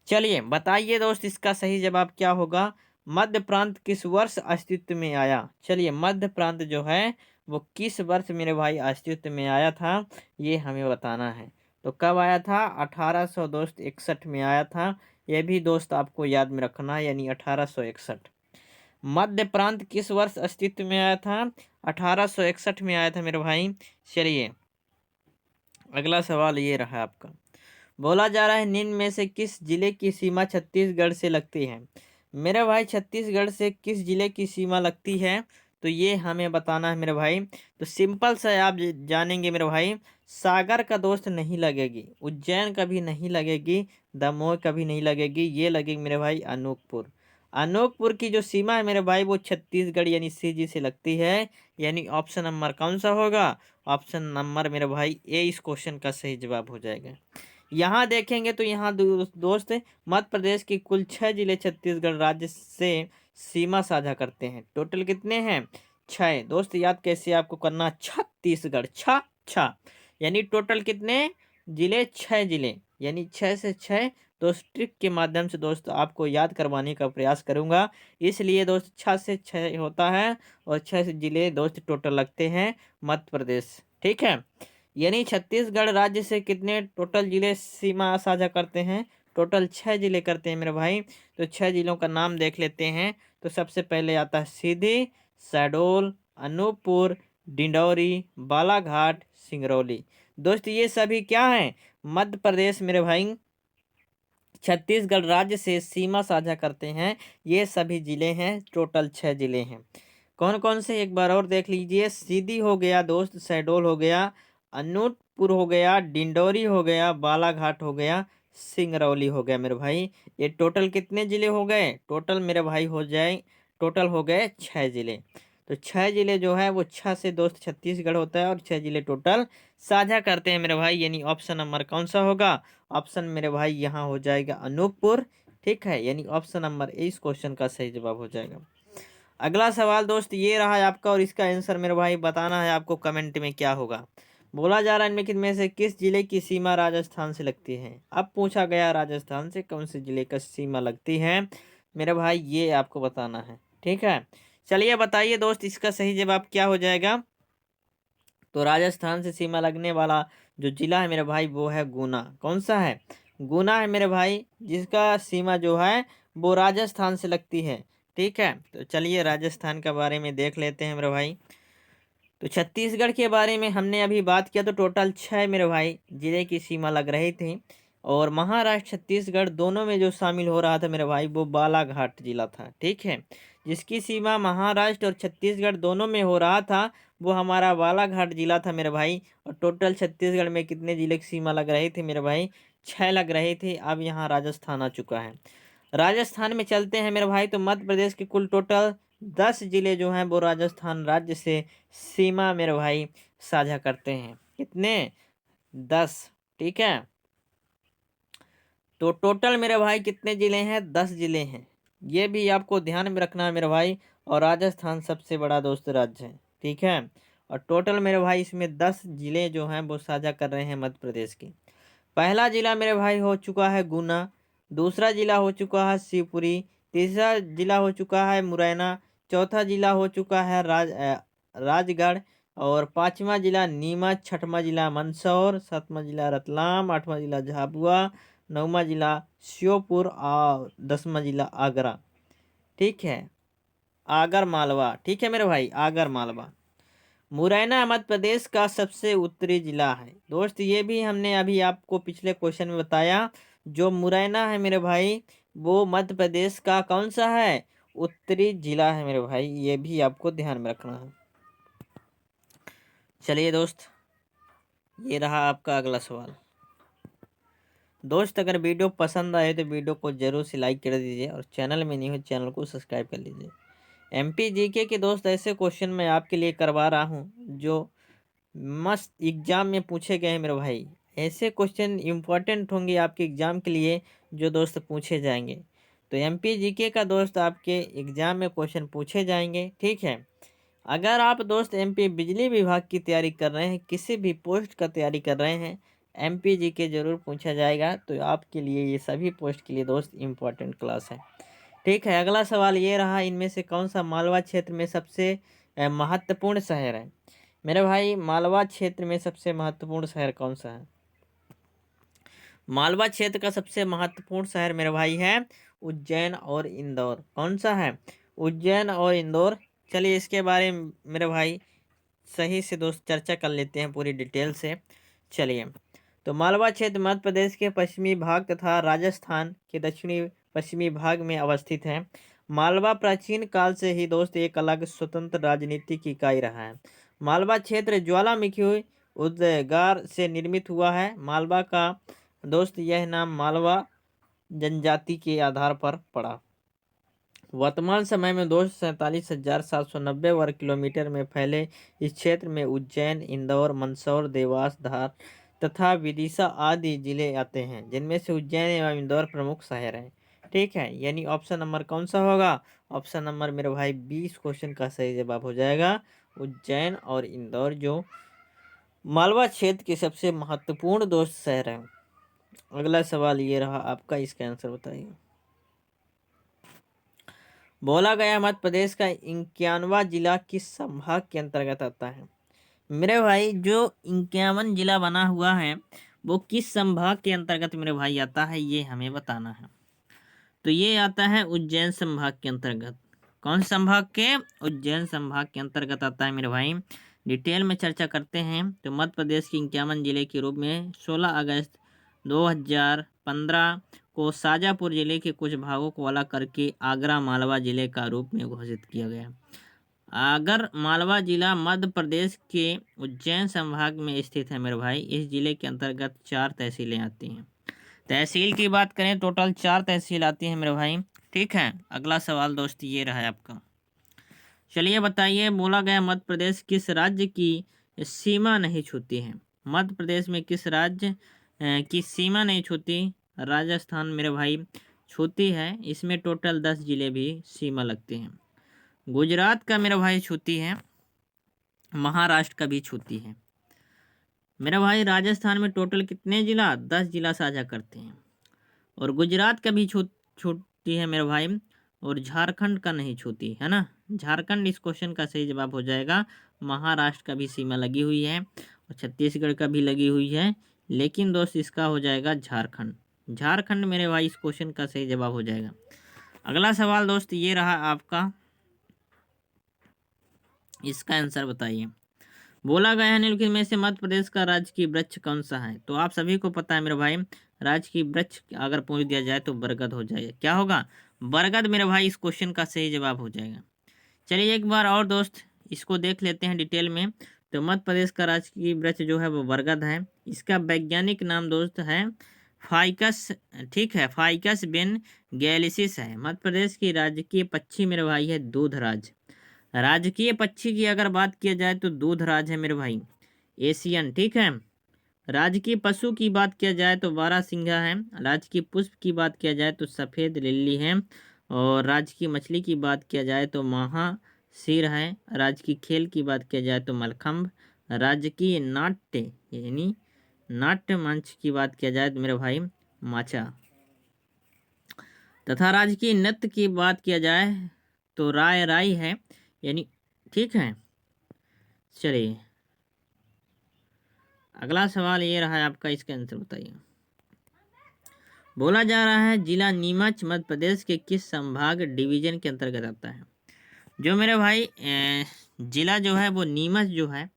[SPEAKER 1] चलिए बताइए दोस्त, इसका सही जवाब क्या होगा? मध्य प्रांत किस वर्ष अस्तित्व में आया? चलिए, मध्य प्रांत जो है वो किस वर्ष मेरे भाई अस्तित्व में आया था, ये हमें बताना है। तो कब आया था? 1800 दोस्त 61 में आया था। ये भी दोस्त आपको याद में रखना है, यानी 1861। मध्य प्रांत किस वर्ष अस्तित्व में आया था? 1861 में आया था मेरे भाई। चलिए, अगला सवाल ये रहा आपका। बोला जा रहा है निम्न में से किस जिले की सीमा छत्तीसगढ़ से लगती है? मेरे भाई, छत्तीसगढ़ से किस जिले की सीमा लगती है, तो ये हमें बताना है मेरे भाई। तो सिंपल सा आप जानेंगे मेरे भाई। सागर का दोस्त नहीं लगेगी, उज्जैन कभी नहीं लगेगी, दमोह कभी नहीं लगेगी, ये लगेगी मेरे भाई अनूपपुर। अनूपपुर की जो सीमा है मेरे भाई वो छत्तीसगढ़ यानी सीजी से लगती है। यानी ऑप्शन नंबर कौन सा होगा? ऑप्शन नंबर मेरे भाई ए इस क्वेश्चन का सही जवाब हो जाएगा। यहाँ देखेंगे तो यहाँ दोस्त मध्य प्रदेश के कुल 6 जिले छत्तीसगढ़ राज्य से सीमा साझा करते हैं। टोटल कितने हैं? 6 दोस्त। याद कैसे आपको करना? छत्तीसगढ़ छ छ यानी टोटल कितने जिले? 6 जिले, यानी 6 से 6 दोस्त। ट्रिक के माध्यम से दोस्त आपको याद करवाने का प्रयास करूंगा। इसलिए दोस्त 6 से 6 होता है और 6 जिले दोस्त टोटल लगते हैं मध्य प्रदेश। ठीक है, यानी छत्तीसगढ़ राज्य से कितने टोटल जिले सीमा साझा करते हैं? टोटल 6 जिले करते हैं मेरे भाई। तो 6 जिलों का नाम देख लेते हैं। तो सबसे पहले आता है सीधी, शहडोल, अनूपपुर, डिंडौरी, बालाघाट, सिंगरौली। दोस्त ये सभी क्या हैं? मध्य प्रदेश मेरे भाई छत्तीसगढ़ राज्य से सीमा साझा करते हैं। ये सभी जिले हैं, टोटल 6 जिले हैं। कौन कौन से एक बार और देख लीजिए। सीधी हो गया दोस्त, शहडोल हो गया, अनूपपुर हो गया, डिंडौरी हो गया, बालाघाट हो गया, सिंगरौली हो गया मेरे भाई। ये टोटल कितने जिले हो गए? टोटल मेरे भाई हो जाए, टोटल हो गए 6 जिले। तो 6 जिले जो है वो 6 से दोस्त छत्तीसगढ़ होता है और 6 जिले टोटल साझा करते हैं मेरे भाई। यानी ऑप्शन नंबर कौन सा होगा? ऑप्शन मेरे भाई यहाँ हो जाएगा अनूपपुर। ठीक है, यानी ऑप्शन नंबर ए इस क्वेश्चन का सही जवाब हो जाएगा। अगला सवाल दोस्त ये रहा है आपका और इसका आंसर मेरे भाई बताना है आपको कमेंट में क्या होगा। बोला जा रहा है इनमें में से किस जिले की सीमा राजस्थान से लगती है? अब पूछा गया राजस्थान से कौन से जिले का सीमा लगती है मेरे भाई, ये आपको बताना है। ठीक है, चलिए बताइए दोस्त इसका सही जवाब क्या हो जाएगा। तो राजस्थान से सीमा लगने वाला जो जिला है मेरे भाई वो है गुना। कौन सा है? गुना है मेरे भाई, जिसका सीमा जो है वो राजस्थान से लगती है। ठीक है, तो चलिए राजस्थान के बारे में देख लेते हैं मेरे भाई। तो छत्तीसगढ़ के बारे में हमने अभी बात किया तो टोटल 6 मेरे भाई जिले की सीमा लग रही थी। और महाराष्ट्र छत्तीसगढ़ दोनों में जो शामिल हो रहा था मेरे भाई वो बालाघाट जिला था। ठीक है, जिसकी सीमा महाराष्ट्र और छत्तीसगढ़ दोनों में हो रहा था वो हमारा बालाघाट जिला था मेरे भाई। और टोटल छत्तीसगढ़ में कितने जिले की सीमा लग रही थी मेरे भाई? 6 लग रही थी। अब यहाँ राजस्थान आ चुका है। राजस्थान में चलते हैं मेरे भाई। तो मध्य प्रदेश के कुल टोटल 10 जिले जो हैं वो राजस्थान राज्य से सीमा मेरे भाई साझा करते हैं। कितने? 10। ठीक है, तो टोटल मेरे भाई कितने जिले हैं? 10 जिले हैं। ये भी आपको ध्यान में रखना है मेरे भाई। और राजस्थान सबसे बड़ा दोस्त राज्य है। ठीक है, और टोटल मेरे भाई इसमें 10 जिले जो हैं वो साझा कर रहे हैं मध्य प्रदेश की। पहला जिला मेरे भाई हो चुका है गुना, दूसरा जिला हो चुका है शिवपुरी, तीसरा जिला हो चुका है मुरैना, चौथा जिला हो चुका है राजगढ़, और पांचवा जिला नीमच, छठवां जिला मंदसौर, सातवां जिला रतलाम, आठवां जिला झाबुआ, नौवां जिला श्योपुर और 10वां जिला आगरा। ठीक है, आगर मालवा। ठीक है मेरे भाई, आगर मालवा। मुरैना मध्य प्रदेश का सबसे उत्तरी जिला है दोस्त। ये भी हमने अभी आपको पिछले क्वेश्चन में बताया। जो मुरैना है मेरे भाई वो मध्य प्रदेश का कौन सा है? उत्तरी जिला है मेरे भाई। ये भी आपको ध्यान में रखना है। चलिए दोस्त, ये रहा आपका अगला सवाल। दोस्त अगर वीडियो पसंद आए तो वीडियो को जरूर से लाइक कर दीजिए और चैनल में नहीं हो चैनल को सब्सक्राइब कर लीजिए। एमपी जीके के दोस्त ऐसे क्वेश्चन मैं आपके लिए करवा रहा हूँ जो मस्त एग्जाम में पूछे गए हैं मेरे भाई। ऐसे क्वेश्चन इंपॉर्टेंट होंगे आपके एग्जाम के लिए जो दोस्त पूछे जाएंगे। तो एमपी जीके का दोस्त आपके एग्जाम में क्वेश्चन पूछे जाएंगे। ठीक है, अगर आप दोस्त एमपी बिजली विभाग की तैयारी कर रहे हैं, किसी भी पोस्ट का तैयारी कर रहे हैं, एमपी जीके जरूर पूछा जाएगा। तो आपके लिए ये सभी पोस्ट के लिए दोस्त इम्पोर्टेंट क्लास है। ठीक है, अगला सवाल ये रहा, इनमें से कौन सा मालवा क्षेत्र में सबसे महत्वपूर्ण शहर है? मेरे भाई मालवा क्षेत्र में सबसे महत्वपूर्ण शहर कौन सा है? मालवा क्षेत्र का सबसे महत्वपूर्ण शहर मेरे भाई है उज्जैन और इंदौर। कौन सा है? उज्जैन और इंदौर। चलिए इसके बारे में मेरे भाई सही से दोस्त चर्चा कर लेते हैं पूरी डिटेल से। चलिए, तो मालवा क्षेत्र मध्य प्रदेश के पश्चिमी भाग तथा राजस्थान के दक्षिणी पश्चिमी भाग में अवस्थित है। मालवा प्राचीन काल से ही दोस्त एक अलग स्वतंत्र राजनीतिक इकाई रहा है। मालवा क्षेत्र ज्वालामुखी उद्गार से निर्मित हुआ है। मालवा का दोस्त यह नाम मालवा जनजाति के आधार पर पड़ा। वर्तमान समय में 247,790 वर्ग किलोमीटर में फैले इस क्षेत्र में उज्जैन, इंदौर, मंदसौर, देवास, धार तथा विदिशा आदि जिले आते हैं, जिनमें से उज्जैन एवं इंदौर प्रमुख शहर हैं। ठीक है, यानी ऑप्शन नंबर कौन सा होगा? ऑप्शन नंबर मेरे भाई 20 क्वेश्चन का सही जवाब हो जाएगा उज्जैन और इंदौर, जो मालवा क्षेत्र के सबसे महत्वपूर्ण दोस्त शहर हैं। अगला सवाल ये रहा आपका, इसका आंसर बताइए। बोला गया मध्य प्रदेश का 51वां जिला किस संभाग के अंतर्गत आता है? मेरे भाई जो 51 जिला बना हुआ है वो किस संभाग के अंतर्गत मेरे भाई आता है, ये हमें बताना है। तो ये आता है उज्जैन संभाग के अंतर्गत। कौन संभाग के? उज्जैन संभाग के अंतर्गत आता है मेरे भाई। डिटेल में चर्चा करते हैं। तो मध्य प्रदेश के 51 जिले के रूप में 16 अगस्त 2015 को शाजापुर जिले के कुछ भागों को अलग करके आगरा मालवा जिले का रूप में घोषित किया गया। आगर मालवा जिला मध्य प्रदेश के उज्जैन संभाग में स्थित है मेरे भाई। इस जिले के अंतर्गत 4 तहसीलें आती हैं। तहसील की बात करें, टोटल 4 तहसील आती हैं मेरे भाई। ठीक है, अगला सवाल दोस्त ये रहा है आपका। चलिए बताइए, बोला गया मध्य प्रदेश किस राज्य की सीमा नहीं छूती है? मध्य प्रदेश में किस राज्य की सीमा नहीं छूती? राजस्थान मेरे भाई छूती है। इसमें टोटल 10 जिले भी सीमा लगते हैं। गुजरात का मेरा भाई छूती है। महाराष्ट्र का भी छूती है। मेरा भाई राजस्थान में टोटल कितने जिला? 10 जिला साझा करते हैं। और गुजरात का भी छूती है मेरे भाई। और झारखंड का नहीं छूती है ना। झारखंड इस क्वेश्चन का सही जवाब हो जाएगा। महाराष्ट्र का भी सीमा लगी हुई है और छत्तीसगढ़ का भी लगी हुई है, लेकिन दोस्त इसका हो जाएगा झारखंड। झारखंड मेरे भाई इस क्वेश्चन का सही जवाब हो जाएगा। अगला सवाल दोस्त ये रहा आपका, इसका आंसर बताइए। बोला गया है निम्नलिखित में से मध्य प्रदेश का राजकीय वृक्ष कौन सा है? तो आप सभी को पता है मेरे भाई, राजकीय वृक्ष अगर पूछ दिया जाए तो बरगद हो जाएगा। क्या होगा? बरगद मेरे भाई इस क्वेश्चन का सही जवाब हो जाएगा। चलिए एक बार और दोस्त इसको देख लेते हैं डिटेल में। तो मध्य प्रदेश का राजकीय वृक्ष जो है वो बरगद है। इसका वैज्ञानिक नाम दोस्त है फाइकस। ठीक है, फाइकस बेन गैलिसिस है। मध्य प्रदेश की राजकीय पक्षी मेरे भाई है दूधराज। राजकीय पक्षी की अगर बात किया जाए तो दूधराज है मेरे भाई, एशियन। ठीक है, राजकीय पशु की बात किया जाए तो बारहसिंघा है। राजकीय पुष्प की बात किया जाए तो सफ़ेद लिली है। और राजकीय मछली की बात किया जाए तो महाशीर है। राजकीय खेल की बात किया जाए तो मलखम्भ। राजकीय नाट्य यानी नाट्य मंच की बात किया जाए तो मेरे भाई माचा। तथा राजकीय नृत्य की बात किया जाए तो राय राई है यानी। ठीक है, चलिए अगला सवाल ये रहा है आपका, इसका आंसर बताइए। बोला जा रहा है जिला नीमच मध्य प्रदेश के किस संभाग डिवीजन के अंतर्गत आता है? जो मेरे भाई जिला जो है वो नीमच जो है,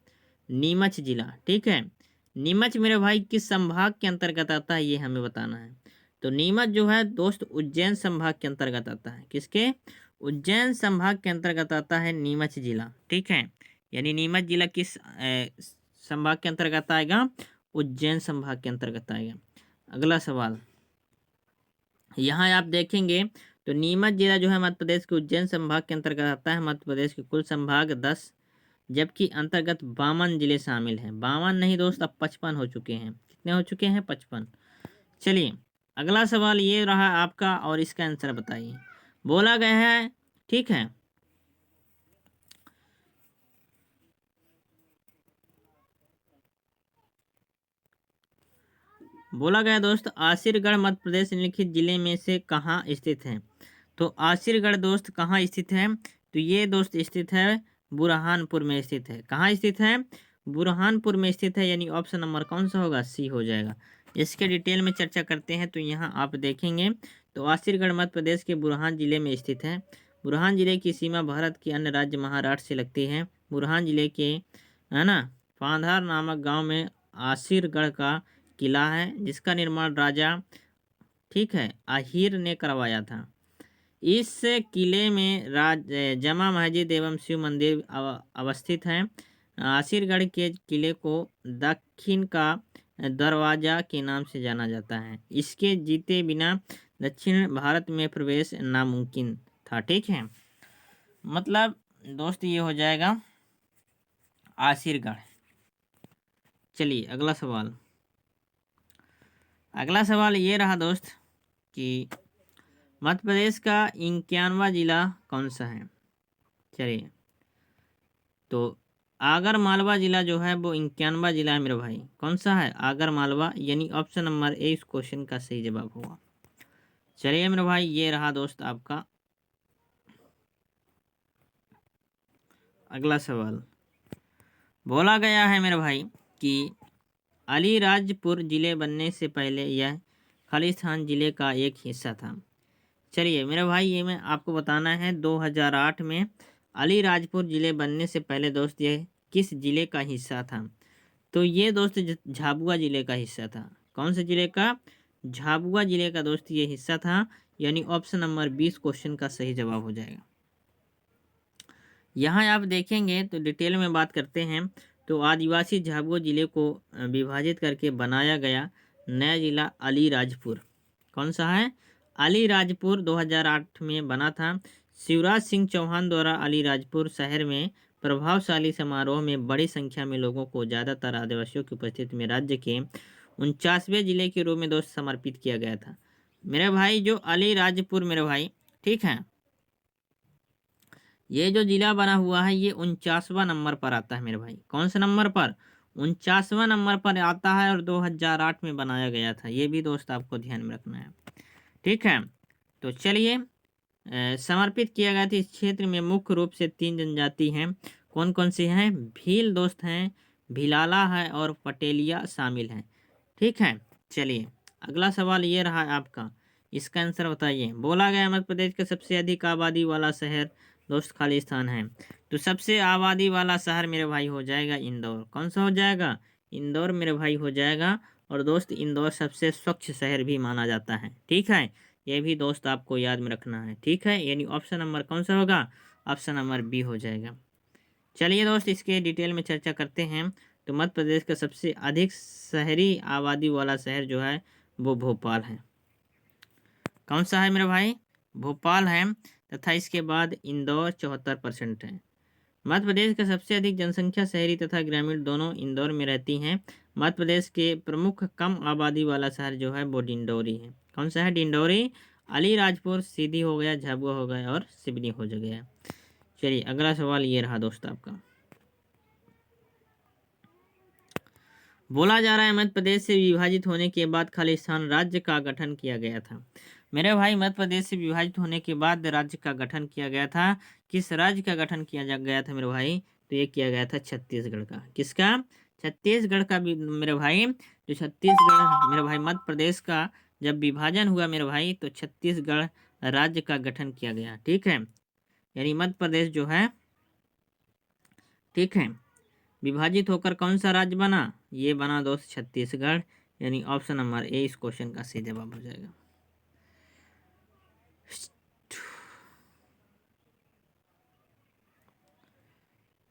[SPEAKER 1] नीमच जिला। ठीक है, नीमच मेरे भाई किस संभाग के अंतर्गत आता है ये हमें बताना है। तो नीमच जो है दोस्त उज्जैन संभाग के अंतर्गत आता है। किसके? उज्जैन संभाग के अंतर्गत आता है नीमच जिला। ठीक है, यानी नीमच जिला किस संभाग के अंतर्गत आएगा? उज्जैन संभाग के अंतर्गत आएगा। अगला सवाल यहाँ आप देखेंगे तो नीमच जिला जो है मध्य प्रदेश के उज्जैन संभाग के अंतर्गत आता है। मध्य प्रदेश के कुल संभाग 10, जबकि अंतर्गत 52 जिले शामिल हैं। 52 नहीं दोस्त, अब 55 हो चुके हैं। कितने हो चुके हैं? 55। चलिए अगला सवाल ये रहा आपका और इसका आंसर बताइए। बोला गया है, ठीक है, बोला गया दोस्त आसिरगढ़ मध्य प्रदेश निम्नलिखित जिले में से कहाँ स्थित है? तो आसिरगढ़ दोस्त कहाँ स्थित है? तो ये दोस्त स्थित है बुरहानपुर में स्थित है। कहाँ स्थित है? बुरहानपुर में स्थित है, यानी ऑप्शन नंबर कौन सा होगा? सी हो जाएगा। इसके डिटेल में चर्चा करते हैं। तो यहाँ आप देखेंगे तो आसिरगढ़ मध्य प्रदेश के बुरहान जिले में स्थित है। बुरहान जिले की सीमा भारत के अन्य राज्य महाराष्ट्र से लगती है। बुरहान जिले के, है ना, पांधार नामक गांव में आसिरगढ़ का किला है, जिसका निर्माण राजा, ठीक है, आहिर ने करवाया था। इस किले में जमा मस्जिद एवं शिव मंदिर अवस्थित हैं। आसिरगढ़ के किले को दक्षिण का दरवाजा के नाम से जाना जाता है। इसके जीते बिना दक्षिण भारत में प्रवेश नामुमकिन था। ठीक है, मतलब दोस्त ये हो जाएगा आसिरगढ़। चलिए अगला सवाल। अगला सवाल ये रहा दोस्त कि मध्य प्रदेश का 51वां जिला कौन सा है? चलिए, तो आगर मालवा जिला जो है वो 51वां जिला है मेरे भाई। कौन सा है? आगर मालवा, यानी ऑप्शन नंबर ए इस क्वेश्चन का सही जवाब होगा। चलिए मेरे भाई, ये रहा दोस्त आपका अगला सवाल। बोला गया है मेरे भाई कि अलीराजपुर जिले बनने से पहले यह खालिस्तान जिले का एक हिस्सा था। चलिए मेरे भाई, ये मैं आपको बताना है 2008 में अलीराजपुर जिले बनने से पहले दोस्त ये किस जिले का हिस्सा था? तो ये दोस्त झाबुआ जिले का हिस्सा था। कौन से जिले का? झाबुआ जिले का दोस्त ये हिस्सा था, यानी ऑप्शन नंबर 20 क्वेश्चन का सही जवाब हो जाएगा। यहाँ आप देखेंगे तो डिटेल में बात करते हैं। तो आदिवासी झाबुआ जिले को विभाजित करके बनाया गया नया जिला अलीराजपुर। कौन सा है? अलीराजपुर 2008 में बना था। शिवराज सिंह चौहान द्वारा अलीराजपुर शहर में प्रभावशाली समारोह में बड़ी संख्या में लोगों को, ज़्यादातर आदिवासियों की उपस्थिति में, राज्य के 49वें जिले के रूप में दोस्त समर्पित किया गया था। मेरे भाई जो अलीराजपुर मेरे भाई, ठीक है, ये जो जिला बना हुआ है ये 49वां नंबर पर आता है मेरे भाई। कौन से नंबर पर? 49वां नंबर पर आता है और 2008 में बनाया गया था। ये भी दोस्त आपको ध्यान में रखना है। ठीक है, तो चलिए, समर्पित किया गया था। इस क्षेत्र में मुख्य रूप से 3 जनजाति हैं। कौन कौन सी हैं? भील दोस्त हैं, भिलाला है और पटेलिया शामिल हैं। ठीक है, चलिए अगला सवाल ये रहा आपका, इसका आंसर बताइए। बोला गया मध्य प्रदेश का सबसे अधिक आबादी वाला शहर दोस्त खालिस्तान है। तो सबसे आबादी वाला शहर मेरे भाई हो जाएगा इंदौर। कौन सा हो जाएगा? इंदौर मेरे भाई हो जाएगा। और दोस्त इंदौर सबसे स्वच्छ शहर भी माना जाता है। ठीक है, ये भी दोस्त आपको याद में रखना है। ठीक है, यानी ऑप्शन नंबर कौन सा होगा? ऑप्शन नंबर बी हो जाएगा। चलिए दोस्त, इसके डिटेल में चर्चा करते हैं। तो मध्य प्रदेश का सबसे अधिक शहरी आबादी वाला शहर जो है वो भोपाल है। कौन सा है मेरे भाई? भोपाल है। तथा इसके बाद इंदौर 74% है। मध्य प्रदेश का सबसे अधिक जनसंख्या शहरी तथा ग्रामीण दोनों इंदौर में रहती हैं। मध्य प्रदेश के प्रमुख कम आबादी वाला शहर जो है वो डिंडौरी है। कौन सा है? डिंडौरी। अलीराजपुर, सीधी हो गया, झाबुआ हो गया और सिवनी हो गया। चलिए अगला सवाल ये रहा दोस्त आपका। बोला जा रहा है मध्य प्रदेश से विभाजित होने के बाद खालिस्तान राज्य का गठन किया गया था। मेरे भाई, मध्य प्रदेश से विभाजित होने के बाद राज्य का गठन किया गया था। किस राज्य का गठन किया गया था मेरे भाई? तो ये किया गया था छत्तीसगढ़ का। किसका? छत्तीसगढ़ का भी मेरे भाई। जो छत्तीसगढ़ मेरे भाई, मध्य प्रदेश का जब विभाजन हुआ मेरे भाई, तो छत्तीसगढ़ राज्य का गठन किया गया। ठीक है, यानी मध्य प्रदेश जो है, ठीक है, विभाजित होकर कौन सा राज्य बना? ये बना दोस्त छत्तीसगढ़, यानी ऑप्शन नंबर ए इस क्वेश्चन का सही जवाब हो जाएगा।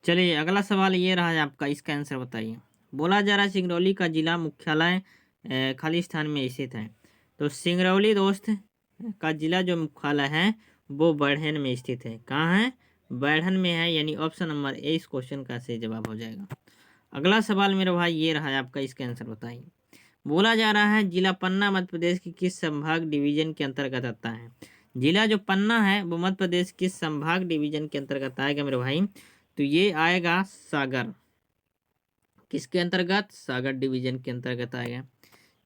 [SPEAKER 1] चलिए अगला सवाल ये रहा है आपका, इसका आंसर बताइए। बोला जा रहा है सिंगरौली का जिला मुख्यालय खालिस्तान में स्थित है। तो सिंगरौली दोस्त का जिला जो मुख्यालय है वो बढ़न में स्थित है। कहाँ है? बढ़न में है, यानी ऑप्शन नंबर ए इस क्वेश्चन का सही जवाब हो जाएगा। अगला सवाल मेरे भाई ये रहा है आपका, इसका आंसर बताइए। बोला जा रहा है जिला पन्ना मध्य प्रदेश की किस संभाग डिवीजन के अंतर्गत आता है? जिला जो पन्ना है वो मध्य प्रदेश किस संभाग डिवीजन के अंतर्गत आएगा मेरे भाई? तो ये आएगा सागर। किसके अंतर्गत? सागर डिवीजन के अंतर्गत आएगा।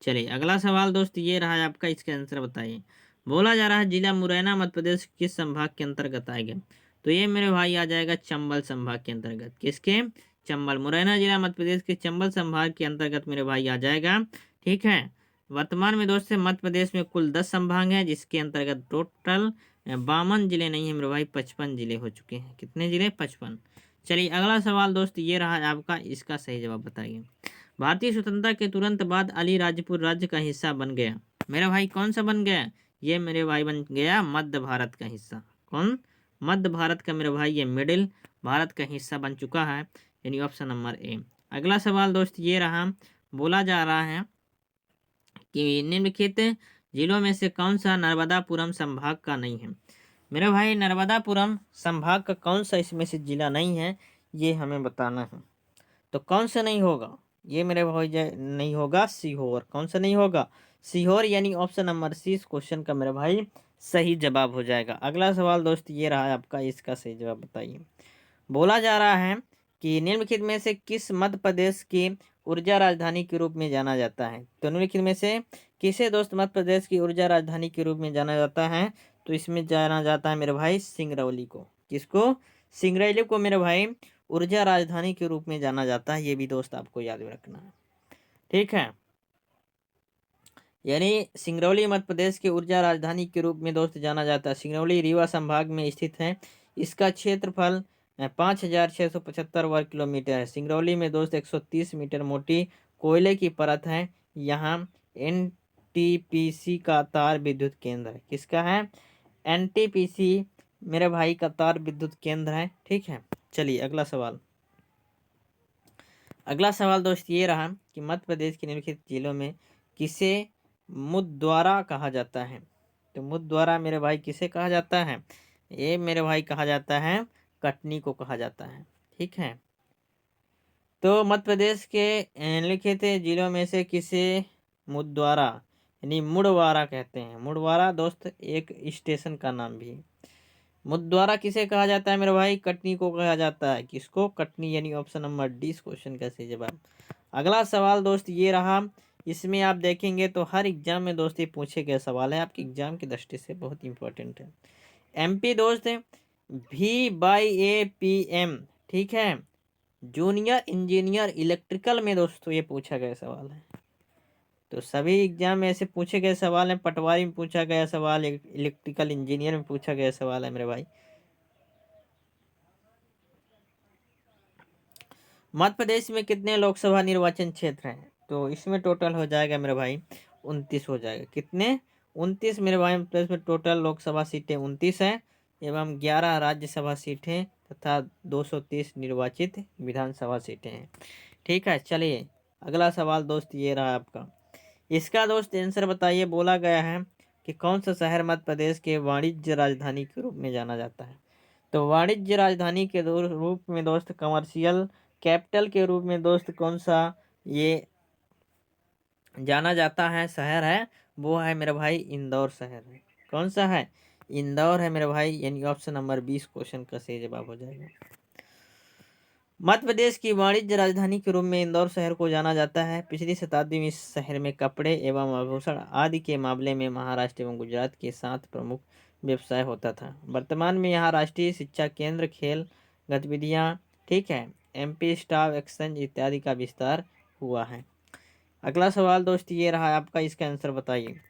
[SPEAKER 1] चलिए अगला सवाल दोस्त ये रहा है आपका, इसका आंसर बताइए। बोला जा रहा है जिला मुरैना मध्य प्रदेश किस संभाग के अंतर्गत आएगा? तो ये मेरे भाई आ जाएगा चंबल संभाग के अंतर्गत। किसके? चंबल। मुरैना जिला मध्य प्रदेश के चंबल संभाग के अंतर्गत मेरे भाई आ जाएगा। ठीक है। वर्तमान में दोस्त मध्य प्रदेश में कुल 10 संभाग हैं, जिसके अंतर्गत टोटल 52 जिले नहीं है मेरे भाई, 55 जिले हो चुके हैं। कितने जिले? 55। चलिए अगला सवाल दोस्त ये रहा आपका, इसका सही जवाब बताइए। भारतीय स्वतंत्रता के तुरंत बाद अलीराजपुर राज्य का हिस्सा बन गया। मेरा भाई कौन सा बन गया? ये मेरे भाई बन गया मध्य भारत का हिस्सा। कौन? मध्य भारत का मेरे भाई ये मिडिल भारत का हिस्सा बन चुका है, यानी ऑप्शन नंबर ए। अगला सवाल दोस्त ये रहा, बोला जा रहा है कि निम्नलिखित जिलों में से कौन सा नर्मदापुरम संभाग का नहीं है? मेरे भाई नर्मदापुरम संभाग का कौन सा इसमें से जिला नहीं है, ये हमें बताना है। तो कौन सा नहीं होगा? ये मेरे भाई नहीं होगा सीहोर। कौन सा नहीं होगा? सीहोर, यानी ऑप्शन नंबर सी इस क्वेश्चन का मेरे भाई सही जवाब हो जाएगा। अगला सवाल दोस्त ये रहा है आपका, इसका सही जवाब बताइए। बोला जा रहा है कि निम्नलिखित में से किस मध्य प्रदेश की ऊर्जा राजधानी के रूप में जाना जाता है? तो निम्नलिखित में से किसे दोस्त मध्य प्रदेश की ऊर्जा राजधानी के रूप में जाना जाता है? तो इसमें जाना जाता है मेरे भाई सिंगरौली को। किसको? सिंगरौली को मेरे भाई ऊर्जा राजधानी के रूप में जाना जाता है। ये भी दोस्त आपको याद रखना है। ठीक है, यानी सिंगरौली मध्य प्रदेश की ऊर्जा राजधानी के रूप में दोस्त जाना जाता है। सिंगरौली रीवा संभाग में स्थित है। इसका क्षेत्रफल 5,675 वर्ग किलोमीटर है। सिंगरौली में दोस्त 130 मीटर मोटी कोयले की परत है। यहाँ एनटीपीसी का तार विद्युत केंद्र है। किसका है? एनटीपीसी मेरे भाई का तार विद्युत केंद्र है। ठीक है, चलिए अगला सवाल। अगला सवाल दोस्त ये रहा कि मध्य प्रदेश के निम्नलिखित जिलों में किसे मुद्द्वारा कहा जाता है? तो मुद्द्वारा मेरे भाई किसे कहा जाता है? ये मेरे भाई कहा जाता है कटनी को कहा जाता है। ठीक है, तो मध्य प्रदेश के निम्नलिखित जिलों में से किसे मुद्द्वारा यानी मुड़वारा कहते हैं? मुड़वारा दोस्त एक स्टेशन का नाम भी है। मुद्द्वारा किसे कहा जाता है मेरे भाई? कटनी को कहा जाता है। किसको? कटनी, यानी ऑप्शन नंबर डी इस क्वेश्चन का सही जवाब। अगला सवाल दोस्त ये रहा, इसमें आप देखेंगे तो हर एग्जाम में दोस्त ये पूछे गए सवाल है, आपके एग्जाम की दृष्टि से बहुत इंपॉर्टेंट है। एमपी दोस्त VYAPM, ठीक है, जूनियर इंजीनियर इलेक्ट्रिकल में दोस्तों ये पूछा गया सवाल है। तो सभी एग्जाम में ऐसे पूछे गए सवाल हैं। पटवारी में पूछा गया सवाल, इलेक्ट्रिकल इंजीनियर में पूछा गया सवाल है मेरे भाई। मध्य प्रदेश में कितने लोकसभा निर्वाचन क्षेत्र हैं? तो इसमें टोटल हो जाएगा मेरे भाई 29 हो जाएगा। कितने? 29 मेरे भाई। मध्य प्रदेश में टोटल लोकसभा सीटें 29 है एवं 11 राज्यसभा सीटें तथा 230 निर्वाचित विधानसभा सीटें हैं। ठीक है, चलिए अगला सवाल दोस्त ये रहा आपका, इसका दोस्त आंसर बताइए। बोला गया है कि कौन सा शहर मध्य प्रदेश के वाणिज्य राजधानी के रूप में जाना जाता है? तो वाणिज्य राजधानी के रूप में दोस्त, कमर्शियल कैपिटल के रूप में दोस्त कौन सा ये जाना जाता है शहर है? वो है मेरे भाई इंदौर शहर है। कौन सा है? इंदौर है मेरे भाई, यानी ऑप्शन नंबर 20 क्वेश्चन का सही जवाब हो जाएगा। मध्य प्रदेश की वाणिज्य राजधानी के रूप में इंदौर शहर को जाना जाता है। पिछली शताब्दी में इस शहर में कपड़े एवं आभूषण आदि के मामले में महाराष्ट्र एवं गुजरात के साथ प्रमुख व्यवसाय होता था। वर्तमान में यहाँ राष्ट्रीय शिक्षा केंद्र, खेल गतिविधियाँ, ठीक है, एमपी स्टाफ एक्सचेंज इत्यादि का विस्तार हुआ है। अगला सवाल दोस्त ये रहा आपका, इसका आंसर बताइए।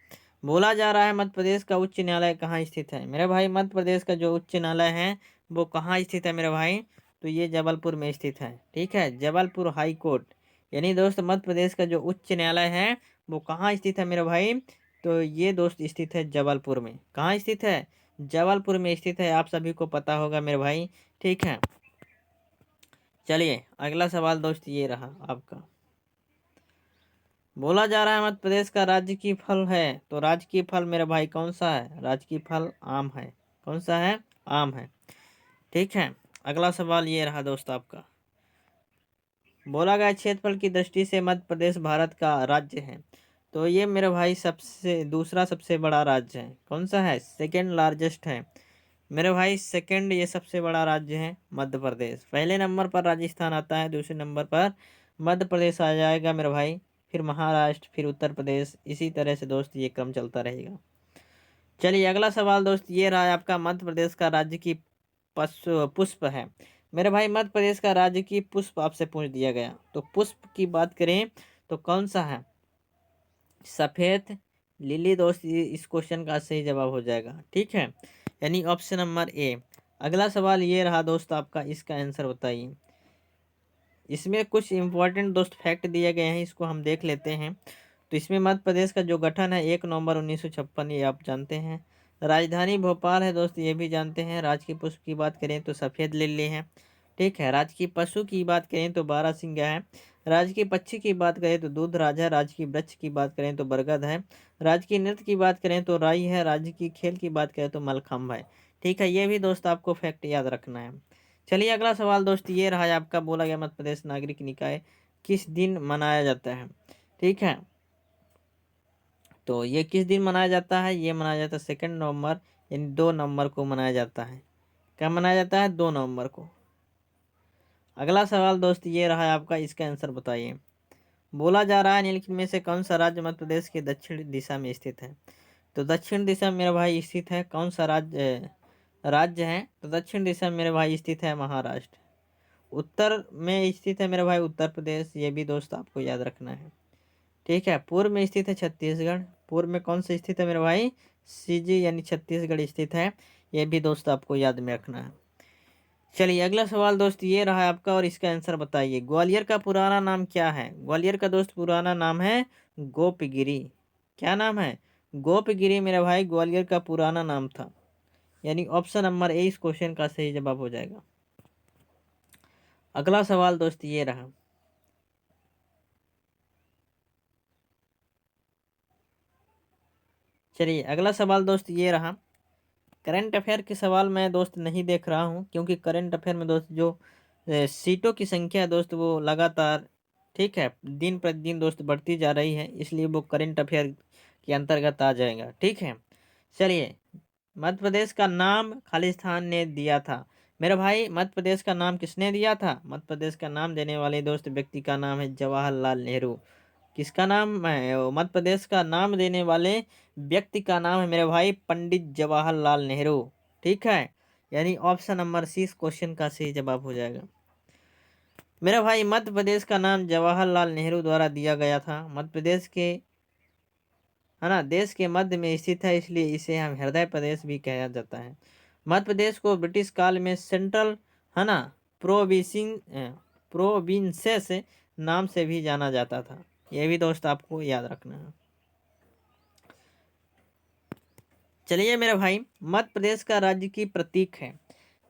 [SPEAKER 1] बोला जा रहा है मध्य प्रदेश का उच्च न्यायालय कहाँ स्थित है? मेरे भाई मध्य प्रदेश का जो उच्च न्यायालय है वो कहाँ स्थित है मेरे भाई? तो ये जबलपुर में स्थित है। ठीक है, जबलपुर हाई कोर्ट, यानी दोस्त मध्य प्रदेश का जो उच्च न्यायालय है वो कहाँ स्थित है मेरे भाई? तो ये दोस्त स्थित है जबलपुर में। कहाँ स्थित है? जबलपुर में स्थित है। आप सभी को पता होगा मेरे भाई। ठीक है, चलिए अगला सवाल दोस्त ये रहा आपका। बोला जा रहा है मध्य प्रदेश का राजकीय फल है। तो राजकीय फल मेरे भाई कौन सा है? राजकीय फल आम है। कौन सा है? आम है। ठीक है, अगला सवाल ये रहा दोस्त आपका। बोला गया क्षेत्रफल की दृष्टि से मध्य प्रदेश भारत का राज्य है। तो ये मेरे भाई दूसरा सबसे बड़ा राज्य है। कौन सा है? सेकेंड लार्जेस्ट है मेरे भाई। सेकंड ये सबसे बड़ा राज्य है मध्य प्रदेश। पहले नंबर पर राजस्थान आता है, दूसरे नंबर पर मध्य प्रदेश आ जाएगा मेरे भाई, फिर महाराष्ट्र, फिर उत्तर प्रदेश, इसी तरह से दोस्त ये क्रम चलता रहेगा। चलिए अगला सवाल दोस्त ये रहा है आपका, मध्य प्रदेश का राज्य की पुष्प है। मेरे भाई मध्य प्रदेश का राज्य की पुष्प आपसे पूछ दिया गया, तो पुष्प की बात करें तो कौन सा है? सफेद लिली दोस्त, इस क्वेश्चन का सही जवाब हो जाएगा। ठीक है, यानी ऑप्शन नंबर ए। अगला सवाल ये रहा दोस्त आपका, इसका आंसर बताइए। इसमें कुछ इंपॉर्टेंट दोस्त फैक्ट दिए गए हैं, इसको हम देख लेते हैं। तो इसमें मध्य प्रदेश का जो गठन है 1 नवंबर 1956, ये आप जानते हैं। राजधानी भोपाल है दोस्त, ये भी जानते हैं। राजकीय पुष्प की बात करें तो सफ़ेद लिली है। ठीक है, राजकीय पशु की बात करें तो बारहसिंगा है। राजकीय पक्षी की बात करें तो दूध राज है। राजकीय वृक्ष की बात करें तो बरगद है। राजकीय नृत्य की बात करें तो राई है। राज्य की खेल की बात करें तो मलखम्ब है। ठीक है, ये भी दोस्त आपको फैक्ट याद रखना है। चलिए अगला सवाल दोस्त ये रहा है आपका, बोला गया मध्य प्रदेश नागरिक निकाय किस दिन मनाया जाता है? ठीक है, तो ये किस दिन मनाया जाता है? ये मनाया जाता है 2 नवंबर, यानी 2 नवंबर को मनाया जाता है। क्या मनाया जाता है? 2 नवंबर को। अगला सवाल दोस्त ये रहा है आपका, इसका आंसर बताइए। बोला जा रहा है निम्नलिखित में से कौन सा राज्य मध्य प्रदेश के दक्षिण दिशा में स्थित है? तो दक्षिण दिशा में मेरा भाई स्थित है कौन सा राज्य है? तो दक्षिण दिशा में मेरे भाई स्थित है महाराष्ट्र। उत्तर में स्थित है मेरे भाई उत्तर प्रदेश, ये भी दोस्त आपको याद रखना है। ठीक है, पूर्व में स्थित है छत्तीसगढ़। पूर्व में कौन सा स्थित है मेरे भाई? सीजी यानी छत्तीसगढ़ स्थित है, ये भी दोस्त आपको याद में रखना है। चलिए अगला सवाल दोस्त ये रहा है आपका, और इसका आंसर बताइए। ग्वालियर का पुराना नाम क्या है? ग्वालियर का दोस्त पुराना नाम है गोपगिरी। क्या नाम है? गोपगिरी मेरे भाई ग्वालियर का पुराना नाम था, यानी ऑप्शन नंबर ए इस क्वेश्चन का सही जवाब हो जाएगा। अगला सवाल दोस्त ये रहा। चलिए अगला सवाल दोस्त ये रहा। करंट अफेयर के सवाल मैं दोस्त नहीं देख रहा हूँ, क्योंकि करंट अफेयर में दोस्त जो सीटों की संख्या है दोस्त वो लगातार, ठीक है, दिन प्रतिदिन दोस्त बढ़ती जा रही है, इसलिए वो करंट अफेयर के अंतर्गत आ जाएगा। ठीक है, चलिए मध्य प्रदेश का नाम खालिस्तान ने दिया था। मेरे भाई मध्य प्रदेश का नाम किसने दिया था? मध्य प्रदेश का नाम देने वाले दोस्त व्यक्ति का नाम है जवाहरलाल नेहरू। किसका नाम है? मध्य प्रदेश का नाम देने वाले व्यक्ति का नाम है मेरे भाई पंडित जवाहरलाल नेहरू। ठीक है, यानी ऑप्शन नंबर सी इस क्वेश्चन का सही जवाब हो जाएगा। मेरा भाई मध्य प्रदेश का नाम जवाहरलाल नेहरू द्वारा दिया गया था। मध्य प्रदेश के, है ना, देश के मध्य में स्थित है, इसलिए इसे हम हृदय प्रदेश भी कहा जाता है। मध्य प्रदेश को ब्रिटिश काल में सेंट्रल, है ना, प्रोविंसिंग प्रोविंसेस नाम से भी जाना जाता था। यह भी दोस्त आपको याद रखना है। चलिए मेरे भाई, मध्य प्रदेश का राज्य की प्रतीक है।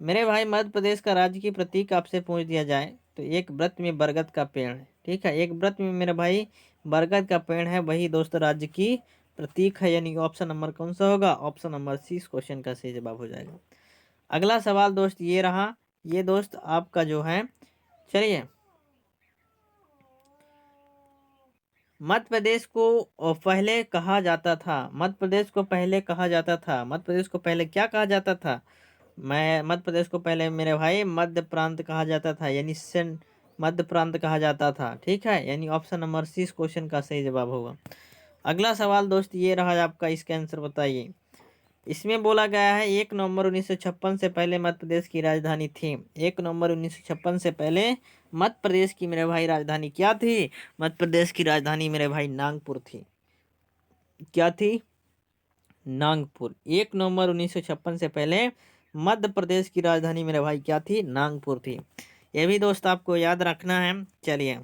[SPEAKER 1] मेरे भाई मध्य प्रदेश का राज्य की प्रतीक आपसे पूछ दिया जाए तो एक व्रत में बरगद का पेड़ है। ठीक है, एक व्रत में मेरे भाई बरगद का पेड़ है, वही दोस्त राज्य की प्रतीक है, यानी ऑप्शन नंबर कौन सा होगा? ऑप्शन नंबर सी इस क्वेश्चन का सही जवाब हो जाएगा। अगला सवाल दोस्त ये रहा, ये दोस्त आपका जो है, चलिए मध्य प्रदेश को पहले कहा जाता था, मध्य प्रदेश को पहले कहा जाता था, मध्य प्रदेश को पहले क्या कहा जाता था? मैं मध्य प्रदेश को पहले मेरे भाई मध्य प्रांत कहा जाता था, यानी सेंट मध्य प्रांत कहा जाता था। ठीक है, यानी ऑप्शन नंबर सी इस क्वेश्चन का सही जवाब होगा। अगला सवाल दोस्त ये रहा आपका, इसका आंसर बताइए। इसमें बोला गया है 1 नवंबर 1956 से पहले मध्य प्रदेश की राजधानी थी। 1 नवंबर 1956 से पहले मध्य प्रदेश की मेरे भाई राजधानी क्या थी? मध्य प्रदेश की राजधानी मेरे भाई नागपुर थी। क्या थी? नागपुर। 1 नवंबर 1956 से पहले मध्य प्रदेश की राजधानी मेरे भाई क्या थी? नागपुर थी। ये भी दोस्त आपको याद रखना है। चलिए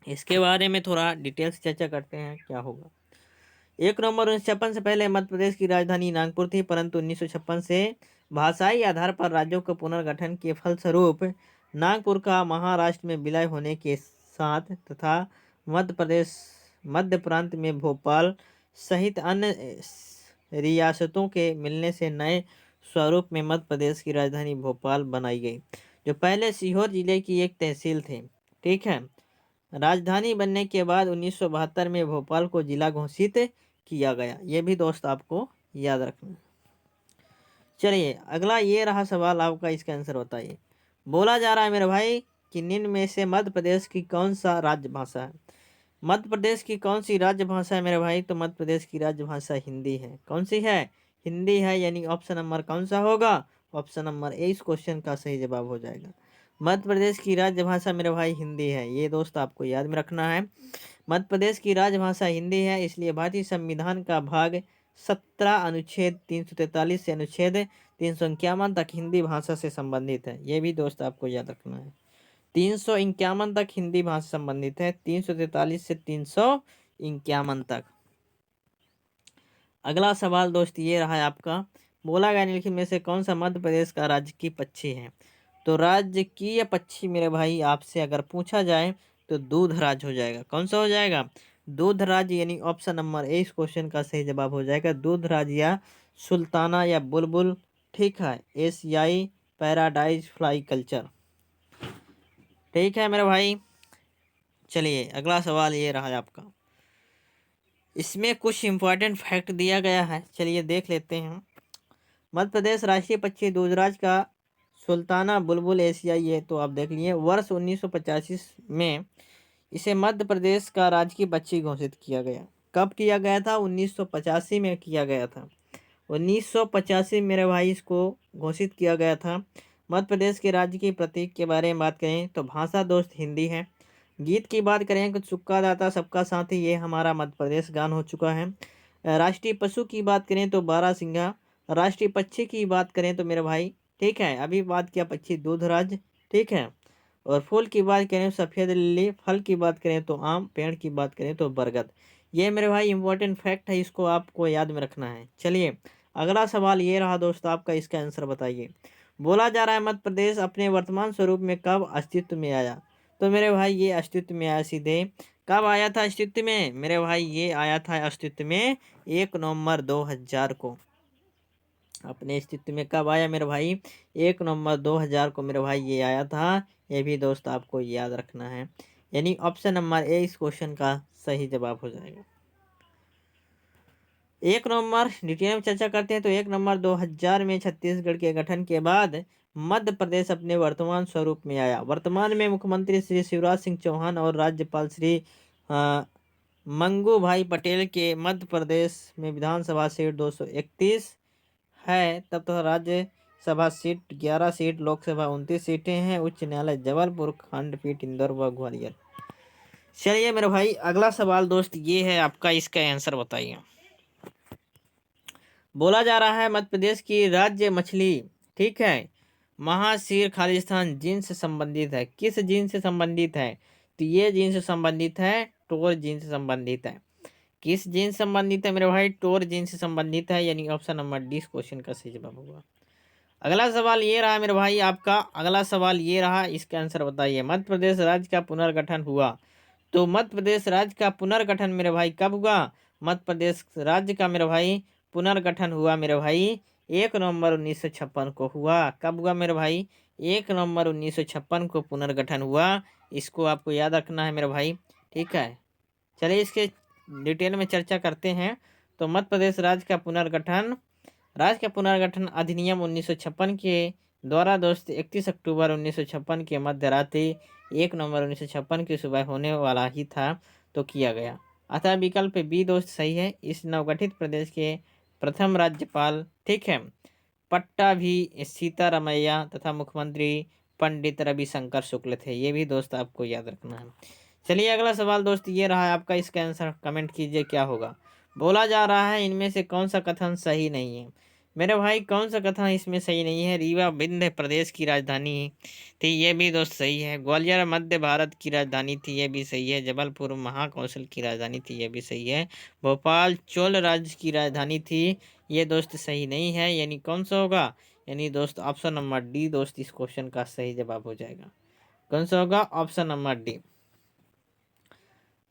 [SPEAKER 1] इसके बारे में थोड़ा डिटेल से चर्चा करते हैं क्या होगा। 1 नवंबर 1956 से पहले मध्य प्रदेश की राजधानी नागपुर थी, परंतु 1956 से भाषाई आधार पर राज्यों के पुनर्गठन के फलस्वरूप नागपुर का महाराष्ट्र में विलय होने के साथ तथा मध्य प्रदेश मध्य प्रांत में भोपाल सहित अन्य रियासतों के मिलने से नए स्वरूप में मध्य प्रदेश की राजधानी भोपाल बनाई गई, जो पहले सीहोर जिले की एक तहसील थी। ठीक है, राजधानी बनने के बाद 1972 में भोपाल को जिला घोषित किया गया। ये भी दोस्त आपको याद रखना। चलिए अगला ये रहा सवाल आपका, इसका आंसर बताइए। बोला जा रहा है मेरे भाई कि निम्न में से मध्य प्रदेश की कौन सा राज्य भाषा है? मध्य प्रदेश की कौन सी राजभाषा है मेरे भाई? तो मध्य प्रदेश की राजभाषा हिंदी है। कौन सी है? हिंदी है, यानी ऑप्शन नंबर कौन सा होगा? ऑप्शन नंबर ए इस क्वेश्चन का सही जवाब हो जाएगा। मध्य प्रदेश की राजभाषा मेरे भाई हिंदी है, ये दोस्त आपको याद में रखना है। मध्य प्रदेश की राजभाषा हिंदी है, इसलिए भारतीय संविधान का भाग 17 अनुच्छेद 343 से अनुच्छेद 351 तक हिंदी भाषा से संबंधित है। ये भी दोस्त आपको याद रखना है। 351 तक हिंदी भाषा संबंधित है, 343 से 351 तक। अगला सवाल दोस्त ये रहा है आपका, बोला गया निम्नलिखित में से कौन सा मध्य प्रदेश का राजकीय पक्षी है? तो राजकीय पक्षी मेरे भाई आपसे अगर पूछा जाए तो दूधराज हो जाएगा। कौन सा हो जाएगा? दूधराज, यानी ऑप्शन नंबर ए इस क्वेश्चन का सही जवाब हो जाएगा। दूधराज या सुल्ताना या बुलबुल, ठीक है, एशियाई पैराडाइज फ्लाई कल्चर। ठीक है मेरे भाई, चलिए अगला सवाल ये रहा है आपका, इसमें कुछ इंपॉर्टेंट फैक्ट दिया गया है, चलिए देख लेते हैं। मध्य प्रदेश राष्ट्रीय पक्षी दूधराज का सुल्ताना बुलबुल एशियाई, ये तो आप देख लिए। वर्ष 1985 में इसे मध्य प्रदेश का राजकीय पक्षी घोषित किया गया। कब किया गया था? 1985 में किया गया था। 1985 मेरे भाई इसको घोषित किया गया था। मध्य प्रदेश के राज्य की प्रतीक के बारे में बात करें तो भाषा दोस्त हिंदी है। गीत की बात करें तो चुक्का दाता सबका साथी, ये हमारा मध्य प्रदेश गान हो चुका है। राष्ट्रीय पशु की बात करें तो बारहसिंगा। राष्ट्रीय पक्षी की बात करें तो मेरे भाई, ठीक है, अभी बात किया पक्षी दूधराज, ठीक है। और फूल की बात करें तो सफ़ेद लिली, फल की बात करें तो आम, पेड़ की बात करें तो बरगद। ये मेरे भाई इंपॉर्टेंट फैक्ट है, इसको आपको याद में रखना है। चलिए अगला सवाल ये रहा दोस्त आपका, इसका आंसर बताइए। बोला जा रहा है मध्य प्रदेश अपने वर्तमान स्वरूप में कब अस्तित्व में आया? तो मेरे भाई ये अस्तित्व में आया सीधे, कब आया था अस्तित्व में? मेरे भाई ये आया था अस्तित्व में 1 नवंबर 2000 को। अपने अस्तित्व में कब आया मेरे भाई? 1 नवंबर 2000 को मेरे भाई ये आया था। ये भी दोस्त आपको याद रखना है, यानी ऑप्शन नंबर ए इस क्वेश्चन का सही जवाब हो जाएगा। 1 नवंबर डिटेल में चर्चा करते हैं तो 1 नवंबर 2000 में छत्तीसगढ़ के गठन के बाद मध्य प्रदेश अपने वर्तमान स्वरूप में आया। वर्तमान में मुख्यमंत्री श्री शिवराज सिंह चौहान और राज्यपाल श्री अ, मंगू भाई पटेल के मध्य प्रदेश में विधानसभा सीट 231 है। तब तो राज्यसभा सीट 11 सीट, लोकसभा 29 सीटें हैं। उच्च न्यायालय जबलपुर, खंडपीठ इंदौर व ग्वालियर। चलिए मेरे भाई अगला सवाल दोस्त ये है आपका, इसका आंसर बताइए। बोला जा रहा है मध्य प्रदेश की राज्य मछली, ठीक है, महासीर खालिस्तान जीन से संबंधित है। किस जीन से संबंधित है? तो ये जीन से संबंधित है, टोर जीन से संबंधित है। किस जीन से संबंधित है मेरे भाई? टोर जीन से संबंधित है, यानी ऑप्शन नंबर डी इस क्वेश्चन का सही जवाब होगा। अगला सवाल ये रहा मेरे भाई आपका, अगला सवाल ये रहा, इसका आंसर बताइए। मध्य प्रदेश राज्य का पुनर्गठन हुआ, तो मध्य प्रदेश राज्य का पुनर्गठन मेरे भाई कब हुआ? मध्य प्रदेश राज्य का मेरे भाई पुनर्गठन हुआ मेरे भाई 1 नवंबर 1956 को हुआ। कब हुआ मेरे भाई? 1 नवंबर 1956 को पुनर्गठन हुआ। इसको आपको याद रखना है मेरे भाई, ठीक है। चलिए इसके डिटेल में चर्चा करते हैं। तो मध्य प्रदेश राज्य का पुनर्गठन अधिनियम 1956 के द्वारा दोस्त 31 अक्टूबर 1956 के मध्य रात्रि 1 नवंबर 1956 की सुबह होने वाला ही था, तो किया गया। अतः विकल्प बी दोस्त सही है। इस नवगठित प्रदेश के प्रथम राज्यपाल, ठीक है, पट्टाभी सीतारामैया तथा मुख्यमंत्री पंडित रविशंकर शुक्ल थे। ये भी दोस्त आपको याद रखना है। चलिए अगला सवाल दोस्त ये रहा है आपका, इसका आंसर कमेंट कीजिए क्या होगा। बोला जा रहा है इनमें से कौन सा कथन सही नहीं है? मेरे भाई कौन सा कथन इसमें सही नहीं है? रीवा विंध्य प्रदेश की राजधानी थी, ये भी दोस्त सही है। ग्वालियर मध्य भारत की राजधानी थी, ये भी सही है। जबलपुर महाकौशल की राजधानी थी, ये भी सही है। भोपाल चोल राज्य की राजधानी थी, ये दोस्त सही नहीं है, यानी कौन सा होगा? यानी दोस्त ऑप्शन नंबर डी दोस्त इस क्वेश्चन का सही जवाब हो जाएगा। कौन सा होगा? Option number D.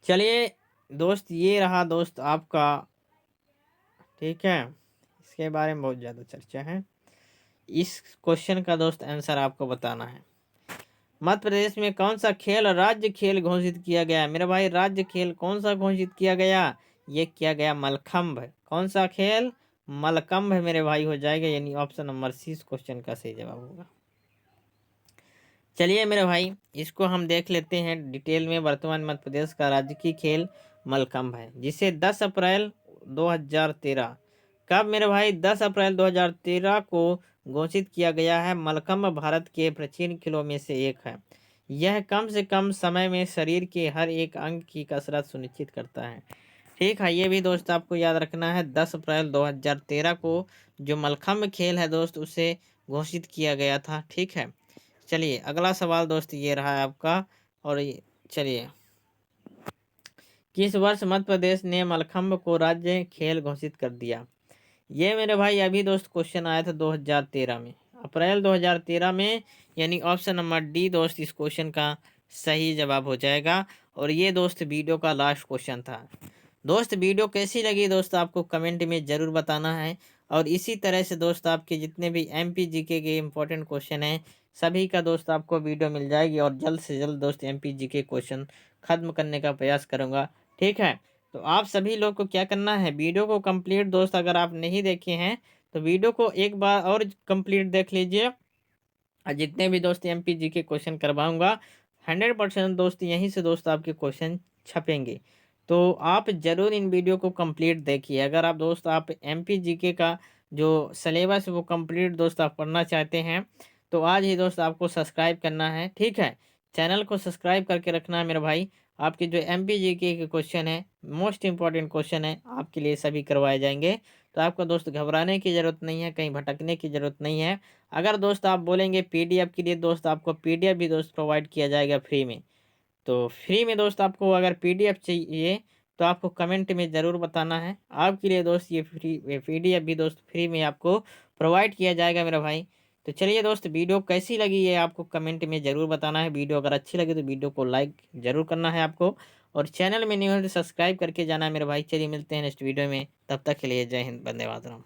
[SPEAKER 1] चलिए दोस्त ये रहा दोस्त आपका, ठीक है, इसके बारे में बहुत ज़्यादा चर्चा है। इस क्वेश्चन का दोस्त आंसर आपको बताना है। मध्य प्रदेश में कौन सा खेल राज्य खेल घोषित किया गया? मेरे भाई राज्य खेल कौन सा घोषित किया गया? ये किया गया मलखंभ। कौन सा खेल? मलखंभ मेरे भाई हो जाएगा, यानी ऑप्शन नंबर सी इस क्वेश्चन का सही जवाब होगा। चलिए मेरे भाई, इसको हम देख लेते हैं डिटेल में। वर्तमान मध्य प्रदेश का राजकीय खेल मल्लखंभ है, जिसे 10 अप्रैल 2013, कब मेरे भाई, 10 अप्रैल 2013 को घोषित किया गया है। मल्लखंभ भारत के प्राचीन खेलों में से एक है। यह कम से कम समय में शरीर के हर एक अंग की कसरत सुनिश्चित करता है। ठीक है, ये भी दोस्त आपको याद रखना है। 10 अप्रैल 2013 को जो मल्लखंभ खेल है दोस्त, उसे घोषित किया गया था। ठीक है, चलिए अगला सवाल दोस्त ये रहा है आपका। और चलिए, किस वर्ष मध्य प्रदेश ने मलखम्ब को राज्य खेल घोषित कर दिया? ये मेरे भाई अभी दोस्त क्वेश्चन आया था 2013 में, अप्रैल 2013 में। यानी ऑप्शन नंबर डी दोस्त इस क्वेश्चन का सही जवाब हो जाएगा। और ये दोस्त वीडियो का लास्ट क्वेश्चन था। दोस्त वीडियो कैसी लगी दोस्त, आपको कमेंट में ज़रूर बताना है। और इसी तरह से दोस्त आपके जितने भी एमपी जीके के इम्पोर्टेंट क्वेश्चन हैं, सभी का दोस्त आपको वीडियो मिल जाएगी। और जल्द से जल्द दोस्त एमपी जीके क्वेश्चन ख़त्म करने का प्रयास करूँगा। ठीक है, तो आप सभी लोग को क्या करना है, वीडियो को कंप्लीट दोस्त अगर आप नहीं देखे हैं तो वीडियो को एक बार और कंप्लीट देख लीजिए। और जितने भी दोस्त एमपी जीके क्वेश्चन करवाऊंगा, 100% दोस्त यहीं से दोस्त आपके क्वेश्चन छपेंगे। तो आप ज़रूर इन वीडियो को कंप्लीट देखिए। अगर आप दोस्त आप एमपी जीके का जो सिलेबस है वो कंप्लीट दोस्त आप पढ़ना चाहते हैं, तो आज ही दोस्त आपको सब्सक्राइब करना है। ठीक है, चैनल को सब्सक्राइब करके रखना है मेरे भाई। आपके जो एमपी जीके के क्वेश्चन है, मोस्ट इंपॉर्टेंट क्वेश्चन है, आपके लिए सभी करवाए जाएंगे। तो आपको दोस्त घबराने की ज़रूरत नहीं है, कहीं भटकने की ज़रूरत नहीं है। अगर दोस्त आप बोलेंगे पीडीएफ के लिए, दोस्त आपको पीडीएफ भी दोस्त प्रोवाइड किया जाएगा फ्री में। तो फ्री में दोस्त आपको अगर पीडीएफ चाहिए तो आपको कमेंट में ज़रूर बताना है। आपके लिए दोस्त ये पीडीएफ भी दोस्त फ्री में आपको प्रोवाइड किया जाएगा मेरा भाई। तो चलिए दोस्त, वीडियो कैसी लगी ये आपको कमेंट में ज़रूर बताना है। वीडियो अगर अच्छी लगी तो वीडियो को लाइक ज़रूर करना है आपको। और चैनल में न्यू है तो सब्सक्राइब करके जाना है मेरे भाई। चलिए मिलते हैं नेक्स्ट वीडियो में, तब तक के लिए जय हिंद, वंदे मातरम।